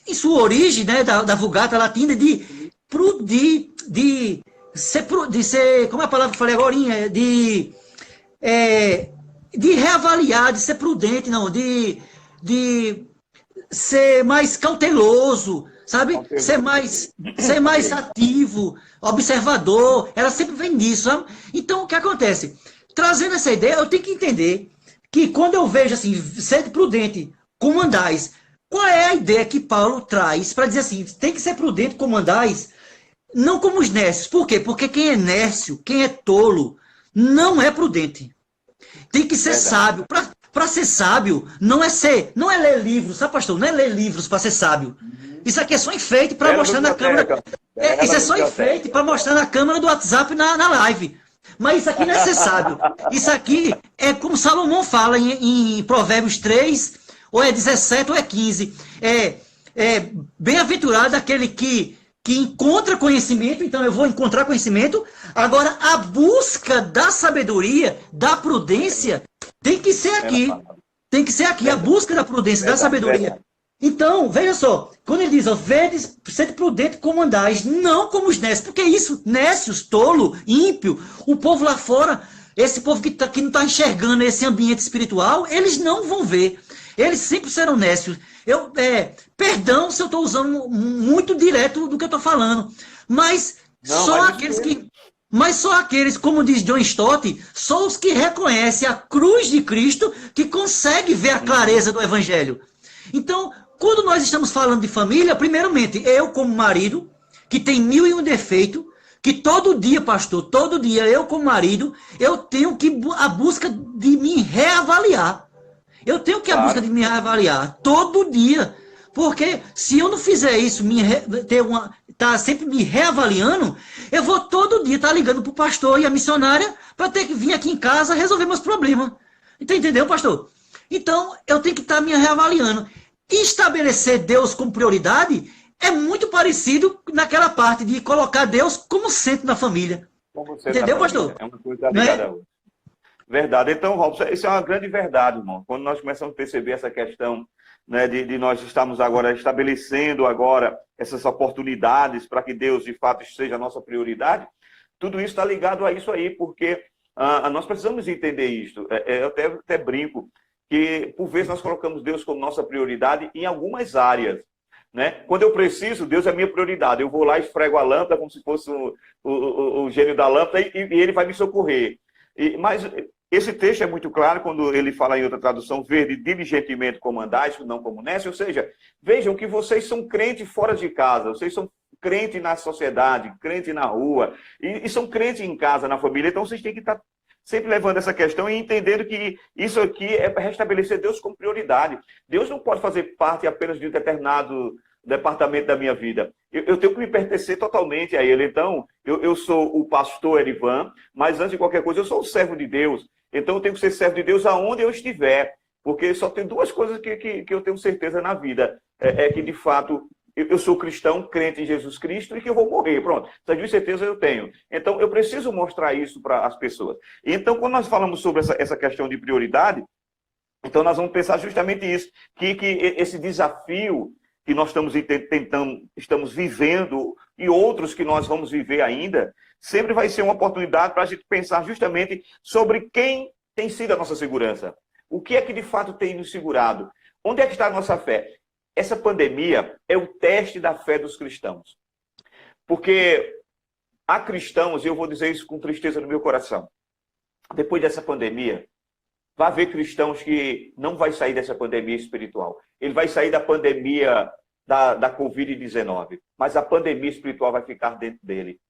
em sua origem, né, da Vulgata Latina, de ser, como é a palavra que eu falei agora? De reavaliar, de ser prudente, não, de ser mais cauteloso, sabe? Ser mais ativo, observador. Ela sempre vem nisso, sabe? Então, o que acontece? Trazendo essa ideia, eu tenho que entender que quando eu vejo assim, ser prudente, como andais, qual é a ideia que Paulo traz para dizer assim, tem que ser prudente como andais, não como os nécios. Por quê? Porque quem é nécio, quem é tolo, não é prudente. Tem que ser sábio. Para ser sábio, não é ler livros, sabe, pastor? Não é ler livros para ser sábio. Isso aqui é só enfeite para mostrar na câmera. Isso é só enfeite para mostrar na câmera do WhatsApp na live. Mas isso aqui não é ser sábio. Isso aqui é como Salomão fala em Provérbios 3, ou é 17 ou é 15. Bem-aventurado aquele que encontra conhecimento, então eu vou encontrar conhecimento. Agora, a busca da sabedoria, da prudência, tem que ser aqui. Tem que ser aqui, a busca da prudência, da sabedoria. Então, veja só, quando ele diz, vedes, sede prudente como andais, não como os nécios, porque isso, nécios, tolo, ímpio, o povo lá fora, esse povo que não está enxergando esse ambiente espiritual, eles não vão ver. Eles sempre serão nécios. Perdão se eu estou usando muito direto do que eu estou falando, mas não, só aqueles que... Mas só aqueles, como diz John Stott, só os que reconhecem a cruz de Cristo que conseguem ver a clareza do Evangelho. Então, quando nós estamos falando de família, primeiramente, eu como marido, que tem 1001 defeitos, que todo dia, pastor, todo dia, eu como marido, eu tenho que a busca de me reavaliar. Eu tenho que a busca de me reavaliar todo dia. Porque se eu não fizer isso, tá sempre me reavaliando, eu vou todo dia estar ligando para o pastor e a missionária para ter que vir aqui em casa resolver meus problemas. Então, entendeu, pastor? Então, eu tenho que estar me reavaliando. Estabelecer Deus como prioridade é muito parecido naquela parte de colocar Deus como centro da família. Entendeu, pastor? É uma coisa ligada a outra. Verdade. Então, Robson, isso é uma grande verdade, irmão. Quando nós começamos a perceber essa questão, né, de nós estamos agora estabelecendo agora essas oportunidades para que Deus, de fato, seja a nossa prioridade, tudo isso está ligado a isso aí, porque nós precisamos entender isso. Eu até brinco que, por vezes, nós colocamos Deus como nossa prioridade em algumas áreas. Né? Quando eu preciso, Deus é minha prioridade. Eu vou lá e esfrego a lâmpada como se fosse o gênio da lâmpada e ele vai me socorrer. Mas esse texto é muito claro quando ele fala em outra tradução, verde diligentemente como andais, não como nece. Ou seja, vejam que vocês são crentes fora de casa, vocês são crentes na sociedade, crentes na rua, e são crentes em casa, na família. Então vocês têm que estar sempre levando essa questão e entendendo que isso aqui é para restabelecer Deus como prioridade. Deus não pode fazer parte apenas de um determinado departamento da minha vida. Eu tenho que me pertencer totalmente a Ele. Então, eu sou o pastor Erivan, mas antes de qualquer coisa, eu sou o servo de Deus. Então, eu tenho que ser servo de Deus aonde eu estiver. Porque só tem duas coisas que eu tenho certeza na vida. É que, de fato, eu sou cristão, crente em Jesus Cristo e que eu vou morrer. Pronto. Essas duas certezas eu tenho. Então, eu preciso mostrar isso para as pessoas. Então, quando nós falamos sobre essa questão de prioridade, então nós vamos pensar justamente isso. Que esse desafio que nós estamos vivendo e outros que nós vamos viver ainda, sempre vai ser uma oportunidade para a gente pensar justamente sobre quem tem sido a nossa segurança. O que é que de fato tem nos segurado? Onde é que está a nossa fé? Essa pandemia é o teste da fé dos cristãos. Porque há cristãos, e eu vou dizer isso com tristeza no meu coração, depois dessa pandemia, vai haver cristãos que não vai sair dessa pandemia espiritual. Ele vai sair da pandemia da Covid-19, mas a pandemia espiritual vai ficar dentro dele.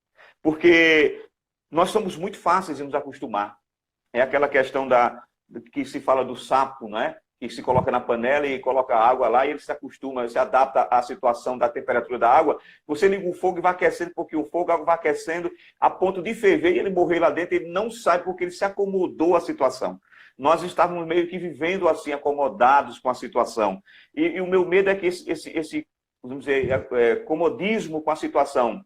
Porque nós somos muito fáceis de nos acostumar. É aquela questão que se fala do sapo, né? Que se coloca na panela e coloca água lá e ele se acostuma, se adapta à situação da temperatura da água. Você liga o fogo e vai aquecendo, porque o fogo, a água vai aquecendo a ponto de ferver e ele morrer lá dentro. Ele não sai porque ele se acomodou à situação. Nós estávamos meio que vivendo assim, acomodados com a situação. E o meu medo é que esse vamos dizer, comodismo com a situação,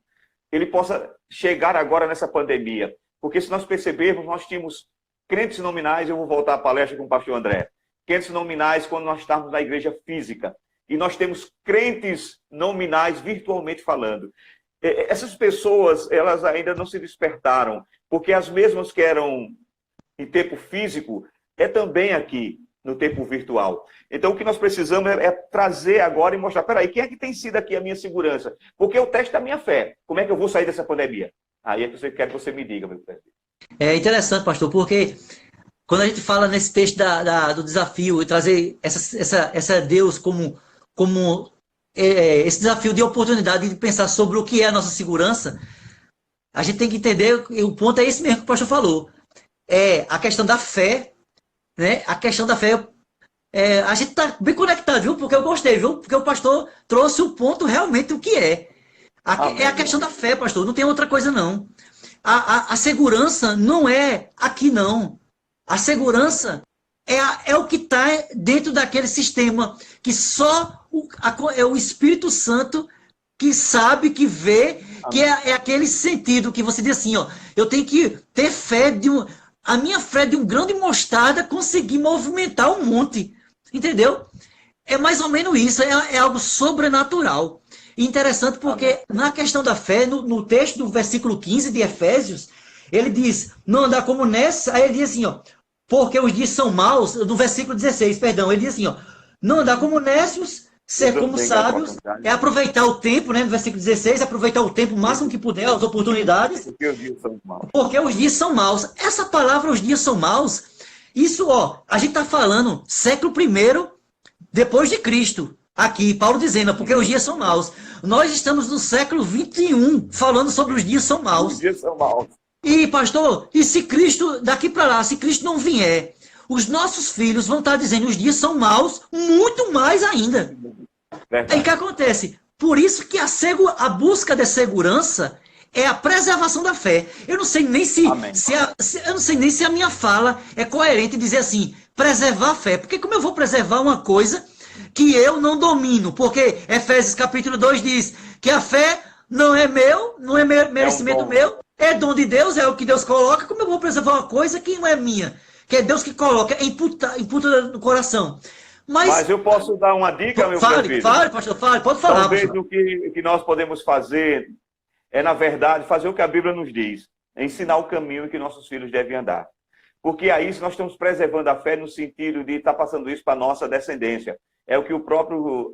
ele possa chegar agora nessa pandemia. Porque se nós percebermos, nós tínhamos crentes nominais, eu vou voltar à palestra com o pastor André, crentes nominais quando nós estávamos na igreja física. E nós temos crentes nominais virtualmente falando. Essas pessoas, elas ainda não se despertaram, porque as mesmas que eram em tempo físico, é também aqui no tempo virtual. Então, o que nós precisamos é trazer agora e mostrar, peraí, quem é que tem sido aqui a minha segurança? Porque é o teste da minha fé. Como é que eu vou sair dessa pandemia? Aí é que eu quero que você me diga, meu presidente. É interessante, pastor, porque quando a gente fala nesse texto do desafio e trazer essa Deus como esse desafio de oportunidade de pensar sobre o que é a nossa segurança, a gente tem que entender, e o ponto é esse mesmo que o pastor falou, é a questão da fé, né? A questão da fé, a gente está bem conectado, viu? Porque eu gostei, viu? Porque o pastor trouxe o ponto realmente o que é. É a questão da fé, pastor, não tem outra coisa não. A segurança não é aqui não. A segurança é o que está dentro daquele sistema que só é o Espírito Santo que sabe, que vê, que é aquele sentido que você diz assim, ó, eu tenho que ter fé a minha fé de um grão de mostarda conseguir movimentar um monte, entendeu? É mais ou menos isso, é algo sobrenatural. E interessante porque na questão da fé, no texto do versículo 15 de Efésios, ele diz, não andar como nessa, aí ele diz assim, ó, porque os dias são maus, no versículo 16, perdão, ele diz assim, ó, não andar como necios, ser como sábios é aproveitar o tempo, né? No versículo 16, aproveitar o tempo o máximo que puder, as oportunidades. Porque os dias são maus. Porque os dias são maus. Essa palavra, os dias são maus, isso, ó, a gente está falando século I depois de Cristo. Aqui, Paulo dizendo, porque os dias são maus. Nós estamos no século XXI falando sobre os dias são maus. Os dias são maus. E, pastor, e se Cristo, daqui para lá, se Cristo não vier, os nossos filhos vão estar dizendo os dias são maus, muito mais ainda. Aí o que acontece? Por isso que a busca de segurança é a preservação da fé. Eu não sei nem eu não sei nem se a minha fala é coerente dizer assim, preservar a fé. Porque como eu vou preservar uma coisa que eu não domino? Porque Efésios capítulo 2 diz que a fé não é meu, não é merecimento meu, é dom de Deus, é o que Deus coloca. Como eu vou preservar uma coisa que não é minha? Que é Deus que coloca, imputa no coração. Mas eu posso dar uma dica, meu presbítero? Fale, pastor, fale, pode falar. Talvez o que nós podemos fazer é, na verdade, fazer o que a Bíblia nos diz, ensinar o caminho em que nossos filhos devem andar. Porque aí nós estamos preservando a fé no sentido de estar passando isso para a nossa descendência. É o que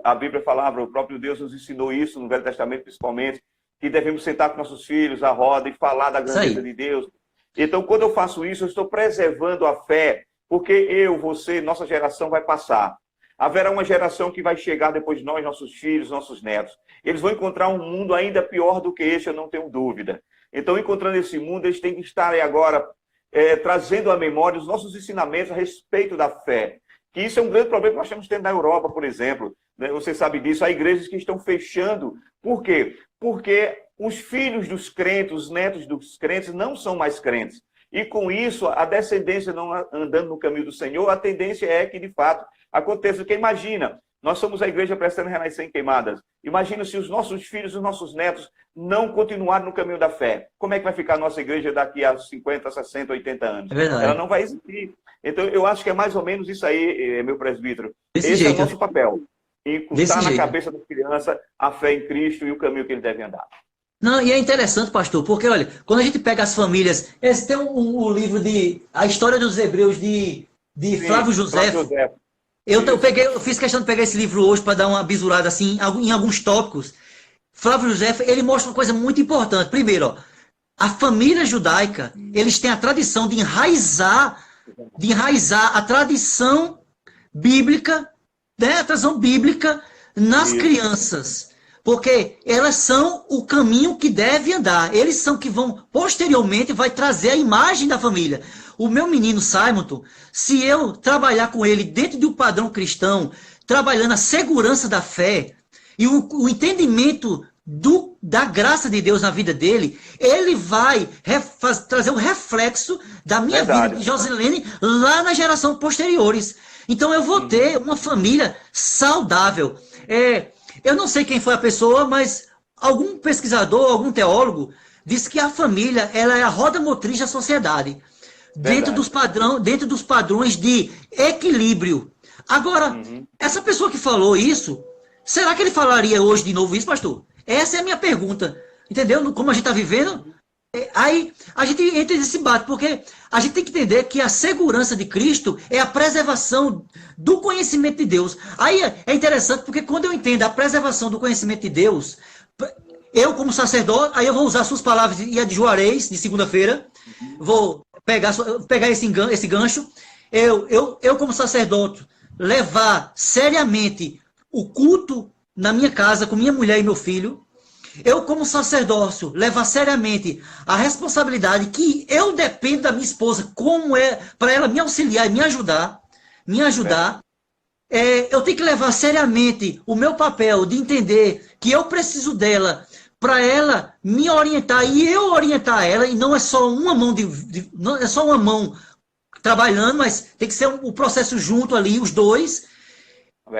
a Bíblia falava, o próprio Deus nos ensinou isso, no Velho Testamento principalmente, que devemos sentar com nossos filhos à roda e falar da grandeza de Deus. Então, quando eu faço isso, eu estou preservando a fé, porque eu, você, nossa geração vai passar. Haverá uma geração que vai chegar depois de nós, nossos filhos, nossos netos. Eles vão encontrar um mundo ainda pior do que este, eu não tenho dúvida. Então, encontrando esse mundo, eles têm que estar aí agora trazendo à memória os nossos ensinamentos a respeito da fé. Que isso é um grande problema que nós estamos tendo na Europa, por exemplo. Você sabe disso, há igrejas que estão fechando. Por quê? Porque os filhos dos crentes, os netos dos crentes não são mais crentes. E com isso, a descendência não andando no caminho do Senhor, a tendência é que, de fato, aconteça. Porque imagina, nós somos a igreja prestando renascer em Queimadas. Imagina se os nossos filhos, os nossos netos não continuarem no caminho da fé. Como é que vai ficar a nossa igreja daqui a 50, 60, 80 anos? É verdade. Ela não vai existir. Então, eu acho que é mais ou menos isso aí, meu presbítero. Desse Esse jeito. é o nosso papel. Inculcar na jeito. cabeça da criança a fé em Cristo e o caminho que ele deve andar. Não, e é interessante, pastor, porque, olha, quando a gente pega as famílias... Esse tem um livro de... A História dos Hebreus, de Sim, Flávio José. Eu fiz questão de pegar esse livro hoje para dar uma bisurada assim, em alguns tópicos. Flávio José, ele mostra uma coisa muito importante. Primeiro, ó, a família judaica, eles têm a tradição de enraizar a tradição bíblica, né, a tradição bíblica nas crianças. Porque elas são o caminho que deve andar. Eles são que vão, posteriormente, vai trazer a imagem da família. O meu menino Simon, se eu trabalhar com ele dentro de um padrão cristão, trabalhando a segurança da fé e o entendimento da graça de Deus na vida dele, ele vai trazer um reflexo da minha vida de Josilene lá na geração posteriores. Então eu vou ter uma família saudável. Eu não sei quem foi a pessoa, mas algum pesquisador, algum teólogo, disse que a família ela é a roda motriz da sociedade. Dentro dos padrões de equilíbrio. Agora, essa pessoa que falou isso, será que ele falaria hoje de novo isso, pastor? Essa é a minha pergunta. Entendeu? Como a gente está vivendo, aí a gente entra nesse debate, porque a gente tem que entender que a segurança de Cristo é a preservação do conhecimento de Deus. Aí é interessante, porque quando eu entendo a preservação do conhecimento de Deus, eu como sacerdote, aí eu vou usar suas palavras e a de Juarez, de segunda-feira, vou pegar esse gancho, eu como sacerdote, levar seriamente o culto na minha casa, com minha mulher e meu filho, eu como sacerdócio, levar seriamente a responsabilidade que eu dependo da minha esposa, como é, para ela me auxiliar e me ajudar, eu tenho que levar seriamente o meu papel de entender que eu preciso dela, para ela me orientar e eu orientar ela, e não é só uma mão não é só uma mão trabalhando, mas tem que ser o processo junto ali, os dois.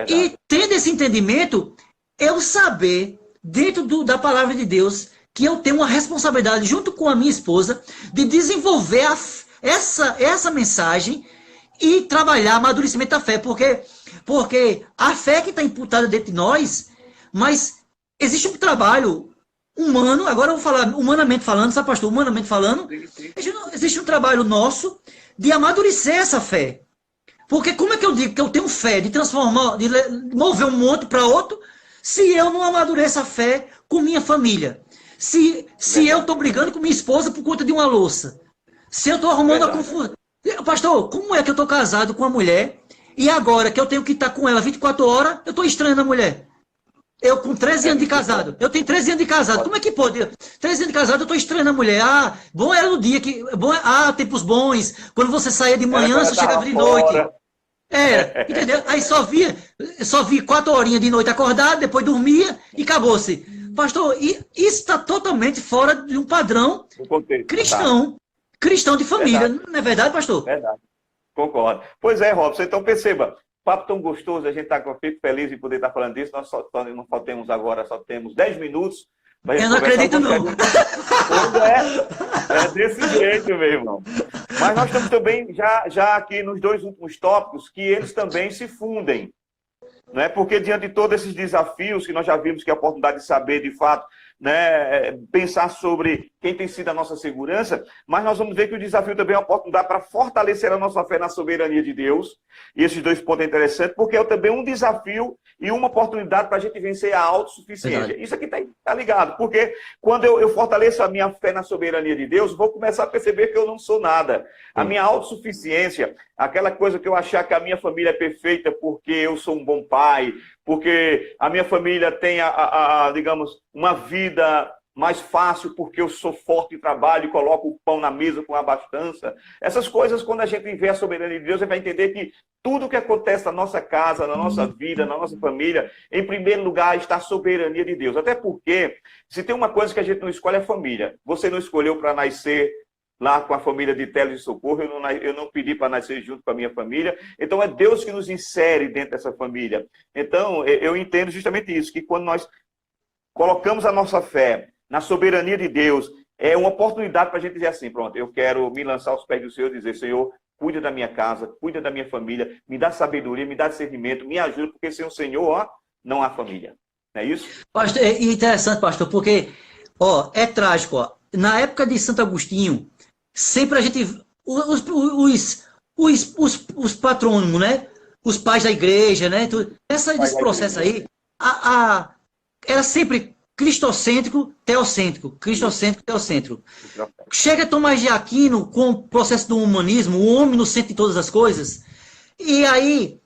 E tendo esse entendimento, eu saber, dentro da palavra de Deus, que eu tenho uma responsabilidade, junto com a minha esposa, de desenvolver essa mensagem e trabalhar amadurecimento da fé, porque a fé que está imputada dentro de nós, mas existe um trabalho humano, agora eu vou falar humanamente falando, sabe, pastor? Humanamente falando, existe um trabalho nosso de amadurecer essa fé. Porque como é que eu digo que eu tenho fé de transformar, de mover um monte para outro, se eu não amadureço a fé com minha família? Se eu estou brigando com minha esposa por conta de uma louça? Se eu estou arrumando a confusão... Pastor, como é que eu estou casado com uma mulher e agora que eu tenho que estar com ela 24 horas, eu estou estranhando a mulher? Eu com 13 anos de casado. Eu tenho 13 anos de casado. Como é que pode? 13 anos de casado, eu estou estranhando a mulher. Ah, bom era no dia que... tempos bons. Quando você saía de manhã, você chegava de noite. Era, entendeu? Aí só vi 4 horinhas de noite acordado, depois dormia e acabou-se. Pastor, isso está totalmente fora de um padrão cristão. Cristão de família. Verdade. Não é verdade, pastor? Verdade. Concordo. Pois é, Robson. Então perceba, papo tão gostoso, a gente está feliz em poder estar falando disso. Nós não temos agora, só temos 10 minutos. Eu não acredito, não. É desse jeito, meu irmão. Mas nós estamos também já aqui nos 2 últimos tópicos que eles também se fundem. Não é? Porque diante de todos esses desafios que nós já vimos, que é a oportunidade de saber, de fato, né, pensar sobre quem tem sido a nossa segurança, mas nós vamos ver que o desafio também é uma oportunidade para fortalecer a nossa fé na soberania de Deus. E esses 2 pontos é interessante, porque é também um desafio e uma oportunidade para a gente vencer a autossuficiência. Verdade. Isso aqui está ligado, porque quando eu fortaleço a minha fé na soberania de Deus, vou começar a perceber que eu não sou nada. A minha autossuficiência, aquela coisa que eu achar que a minha família é perfeita porque eu sou um bom pai, porque a minha família tem, digamos, uma vida mais fácil porque eu sou forte em trabalho e coloco o pão na mesa com abastança. Essas coisas, quando a gente vê a soberania de Deus, a gente vai entender que tudo que acontece na nossa casa, na nossa vida, na nossa família, em primeiro lugar está a soberania de Deus. Até porque, se tem uma coisa que a gente não escolhe, é a família. Você não escolheu para nascer lá com a família de Teles de Socorro, eu não pedi para nascer junto com a minha família, então é Deus que nos insere dentro dessa família. Então, eu entendo justamente isso, que quando nós colocamos a nossa fé na soberania de Deus, é uma oportunidade para a gente dizer assim, pronto, eu quero me lançar aos pés do Senhor e dizer, Senhor, cuida da minha casa, cuida da minha família, me dá sabedoria, me dá discernimento, me ajuda, porque sem o Senhor, ó, não há família. Não é isso? Pastor, é interessante, pastor, porque, ó, é trágico, ó. Na época de Santo Agostinho, sempre a gente, os patrônimos, né? Os pais da igreja, né? Desse processo aí, era sempre cristocêntrico, teocêntrico. Cristocêntrico, teocêntrico. Chega Tomás de Aquino com o processo do humanismo, o homem no centro de todas as coisas, e aí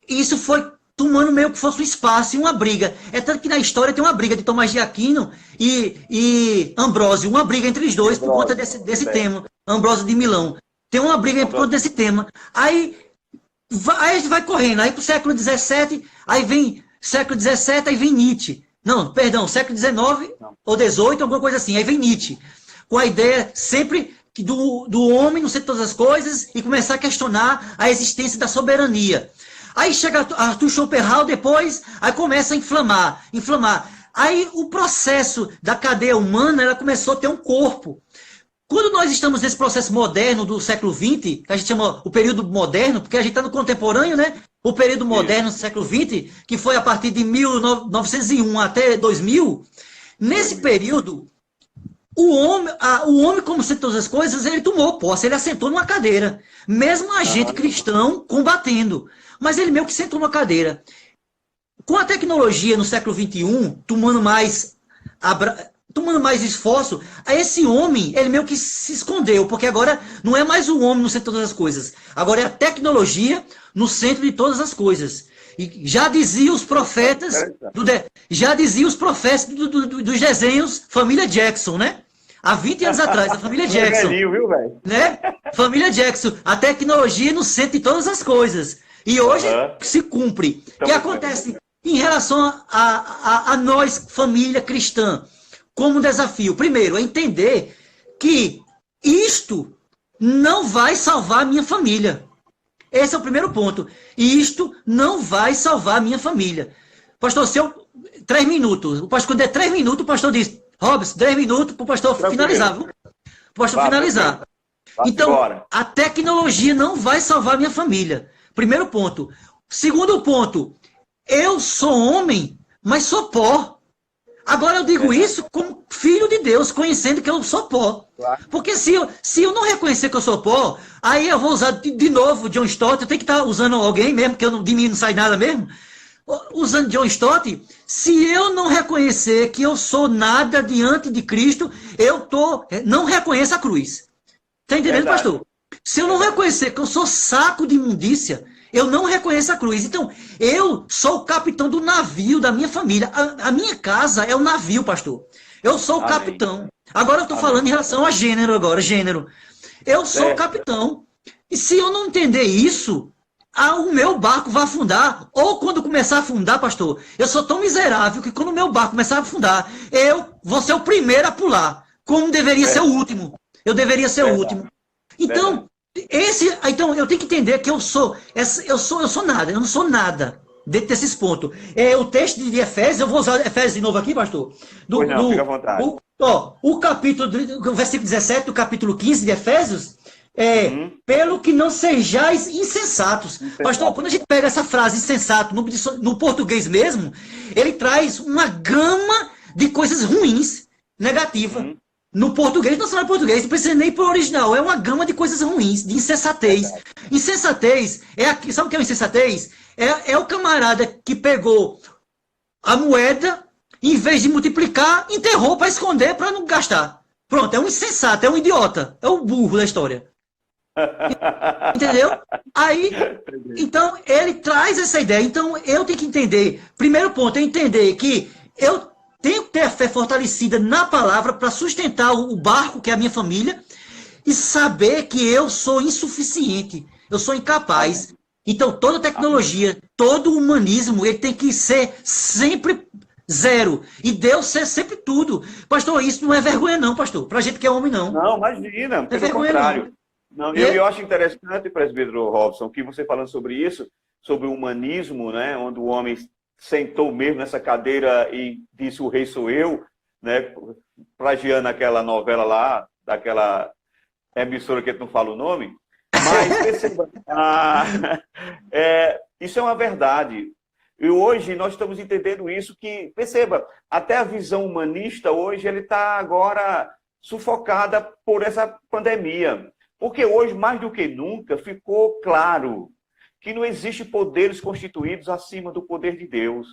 isso foi tomando meio que fosse um espaço e uma briga. É tanto que na história tem uma briga de Tomás de Aquino e Ambrósio, uma briga entre os dois por conta desse tema. Ambrósio de Milão. Tem uma briga por conta desse tema. Aí a gente vai correndo, aí pro século XVII, aí vem século XVII, aí vem Nietzsche. Não, perdão, século XIX ou XVIII, alguma coisa assim. Aí vem Nietzsche, com a ideia sempre do homem não ser todas as coisas e começar a questionar a existência da soberania. Aí chega Arthur Schopenhauer depois, aí começa a inflamar. Aí o processo da cadeia humana, ela começou a ter um corpo. Quando nós estamos nesse processo moderno do século XX, que a gente chama o período moderno, porque a gente está no contemporâneo, né? O período moderno do século XX, que foi a partir de 1901 até 2000, nesse período, o homem, como sendo todas as coisas, ele tomou posse, ele assentou numa cadeira. Mesmo a gente cristão combatendo. Mas ele meio que sentou numa cadeira. Com a tecnologia no século XXI, tomando mais esforço, esse homem, ele meio que se escondeu, porque agora não é mais o homem no centro de todas as coisas. Agora é a tecnologia no centro de todas as coisas. E já diziam os profetas, dos desenhos Família Jackson, né? Há 20 anos atrás, a família Jackson. Né? Família Jackson, a tecnologia no centro de todas as coisas. E hoje se cumpre. O que acontece em relação a nós, família cristã, como desafio? Primeiro, é entender que isto não vai salvar a minha família. Esse é o primeiro ponto. Isto não vai salvar a minha família. Pastor, 3 minutos. O pastor, quando der 3 minutos, o pastor diz, Robson, 10 minutos para o pastor finalizar. Viu? O pastor finalizar. Então, a tecnologia não vai salvar a minha família. Primeiro ponto. Segundo ponto, eu sou homem, mas sou pó. Agora eu digo isso como filho de Deus, conhecendo que eu sou pó. Claro. Porque se eu não reconhecer que eu sou pó, aí eu vou usar de novo John Stott, eu tenho que estar usando alguém mesmo, que de mim não sai nada mesmo. Usando John Stott, se eu não reconhecer que eu sou nada diante de Cristo, não reconheço a cruz. Está entendendo, Verdade. pastor? Se eu não reconhecer que eu sou saco de imundícia, eu não reconheço a cruz. Então, eu sou o capitão do navio da minha família. A minha casa é o navio, pastor. Eu sou o Amém. capitão. Agora eu estou Amém. falando em relação a gênero agora, gênero. Eu sou o Certo. capitão. E se eu não entender isso, o meu barco vai afundar. Ou quando começar a afundar, pastor, eu sou tão miserável que quando o meu barco começar a afundar, eu vou ser o primeiro a pular. Como deveria ser o último. Eu deveria ser o Verdade. último. Então, então eu tenho que entender que eu sou nada, eu não sou nada dentro desses pontos. O texto de Efésios, eu vou usar Efésios de novo aqui, pastor. Pois não, fica à vontade. O versículo 17 do capítulo 15 de Efésios, pelo que não sejais insensatos. Pastor, quando a gente pega essa frase insensato no português mesmo, ele traz uma gama de coisas ruins, negativas. No português, não só no português, não precisa nem para o original. É uma gama de coisas ruins, de insensatez. Insensatez, sabe o que é insensatez? É o camarada que pegou a moeda, em vez de multiplicar, enterrou para esconder, para não gastar. Pronto, é um insensato, é um idiota. É o burro da história. Entendeu? Então, ele traz essa ideia. Então, eu tenho que entender. Primeiro ponto é entender que eu tenho que ter a fé fortalecida na palavra para sustentar o barco, que é a minha família, e saber que eu sou insuficiente, eu sou incapaz. Então, toda tecnologia, todo humanismo, ele tem que ser sempre zero. E Deus ser sempre tudo. Pastor, isso não é vergonha não, pastor. Para a gente que é homem, não. Não, imagina, pelo vergonha contrário. Não, eu acho interessante, presbítero Robson, que você falando sobre isso, sobre o humanismo, né, onde o homem sentou mesmo nessa cadeira e disse: o rei sou eu, né, plagiando aquela novela lá, daquela emissora que a gente não fala o nome. Mas perceba, isso é uma verdade. E hoje nós estamos entendendo isso, que, perceba, até a visão humanista hoje ele está agora sufocada por essa pandemia. Porque hoje, mais do que nunca, ficou claro que não existe poderes constituídos acima do poder de Deus,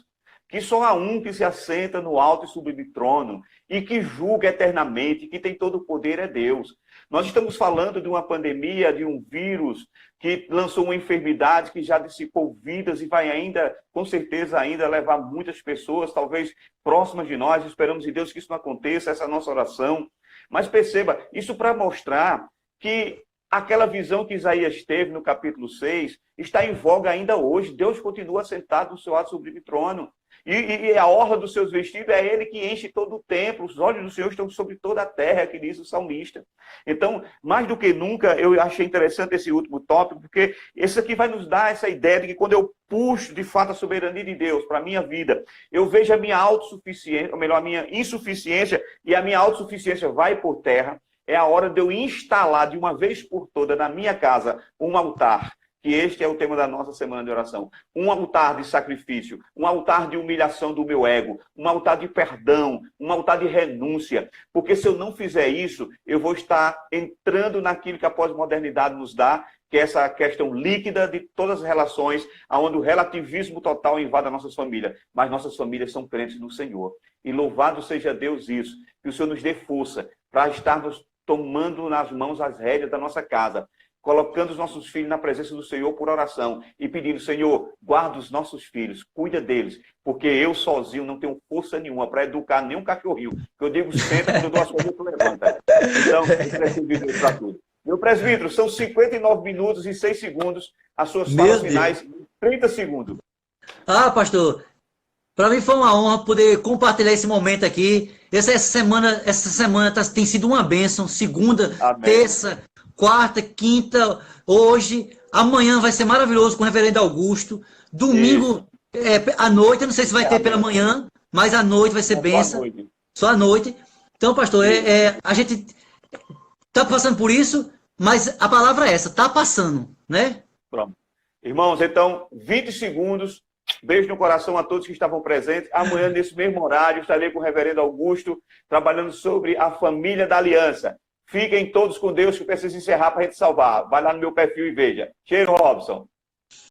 que só há um que se assenta no alto e sublime trono e que julga eternamente, que tem todo o poder, é Deus. Nós estamos falando de uma pandemia, de um vírus que lançou uma enfermidade que já dissipou vidas e vai ainda, com certeza, ainda levar muitas pessoas, talvez próximas de nós. Esperamos em Deus que isso não aconteça, essa é a nossa oração. Mas perceba, isso para mostrar que aquela visão que Isaías teve no capítulo 6 está em voga ainda hoje. Deus continua sentado no seu alto sublime trono. E a orla dos seus vestidos é ele que enche todo o templo. Os olhos do Senhor estão sobre toda a terra, que diz o salmista. Então, mais do que nunca, eu achei interessante esse último tópico, porque esse aqui vai nos dar essa ideia de que quando eu puxo, de fato, a soberania de Deus para a minha vida, eu vejo a minha autossuficiência, ou melhor, a minha insuficiência, e a minha autossuficiência vai por terra. É a hora de eu instalar de uma vez por toda na minha casa um altar, que este é o tema da nossa semana de oração. Um altar de sacrifício, um altar de humilhação do meu ego, um altar de perdão, um altar de renúncia. Porque se eu não fizer isso, eu vou estar entrando naquilo que a pós-modernidade nos dá, que é essa questão líquida de todas as relações, onde o relativismo total invade as nossas famílias. Mas nossas famílias são crentes no Senhor. E louvado seja Deus isso, que o Senhor nos dê força para estarmos tomando nas mãos as rédeas da nossa casa, colocando os nossos filhos na presença do Senhor por oração e pedindo: Senhor, guarda os nossos filhos, cuida deles, porque eu sozinho não tenho força nenhuma para educar nem um cachorrinho, que eu digo sempre quando eu dou as coisas, tu levanta. Então, eu preciso de Deus para tudo. Meu presbítero, são 59 minutos e 6 segundos, as suas falas finais, 30 segundos. Pastor, para mim foi uma honra poder compartilhar esse momento aqui. Essa semana tem sido uma bênção. Segunda, Amém. Terça, quarta, quinta, hoje. Amanhã vai ser maravilhoso com o reverendo Augusto. Domingo, à noite, eu não sei se vai ter pela manhã, mas à noite vai ser bênção. Só à noite. Então, pastor, a gente está passando por isso, mas a palavra é essa, está passando, né? Pronto. Irmãos, então, 20 segundos Beijo no coração a todos que estavam presentes. Amanhã, nesse mesmo horário, estarei com o reverendo Augusto, trabalhando sobre a família da aliança. Fiquem todos com Deus, que precisa encerrar para a gente salvar. Vai lá no meu perfil e veja. Cheiro, Robson.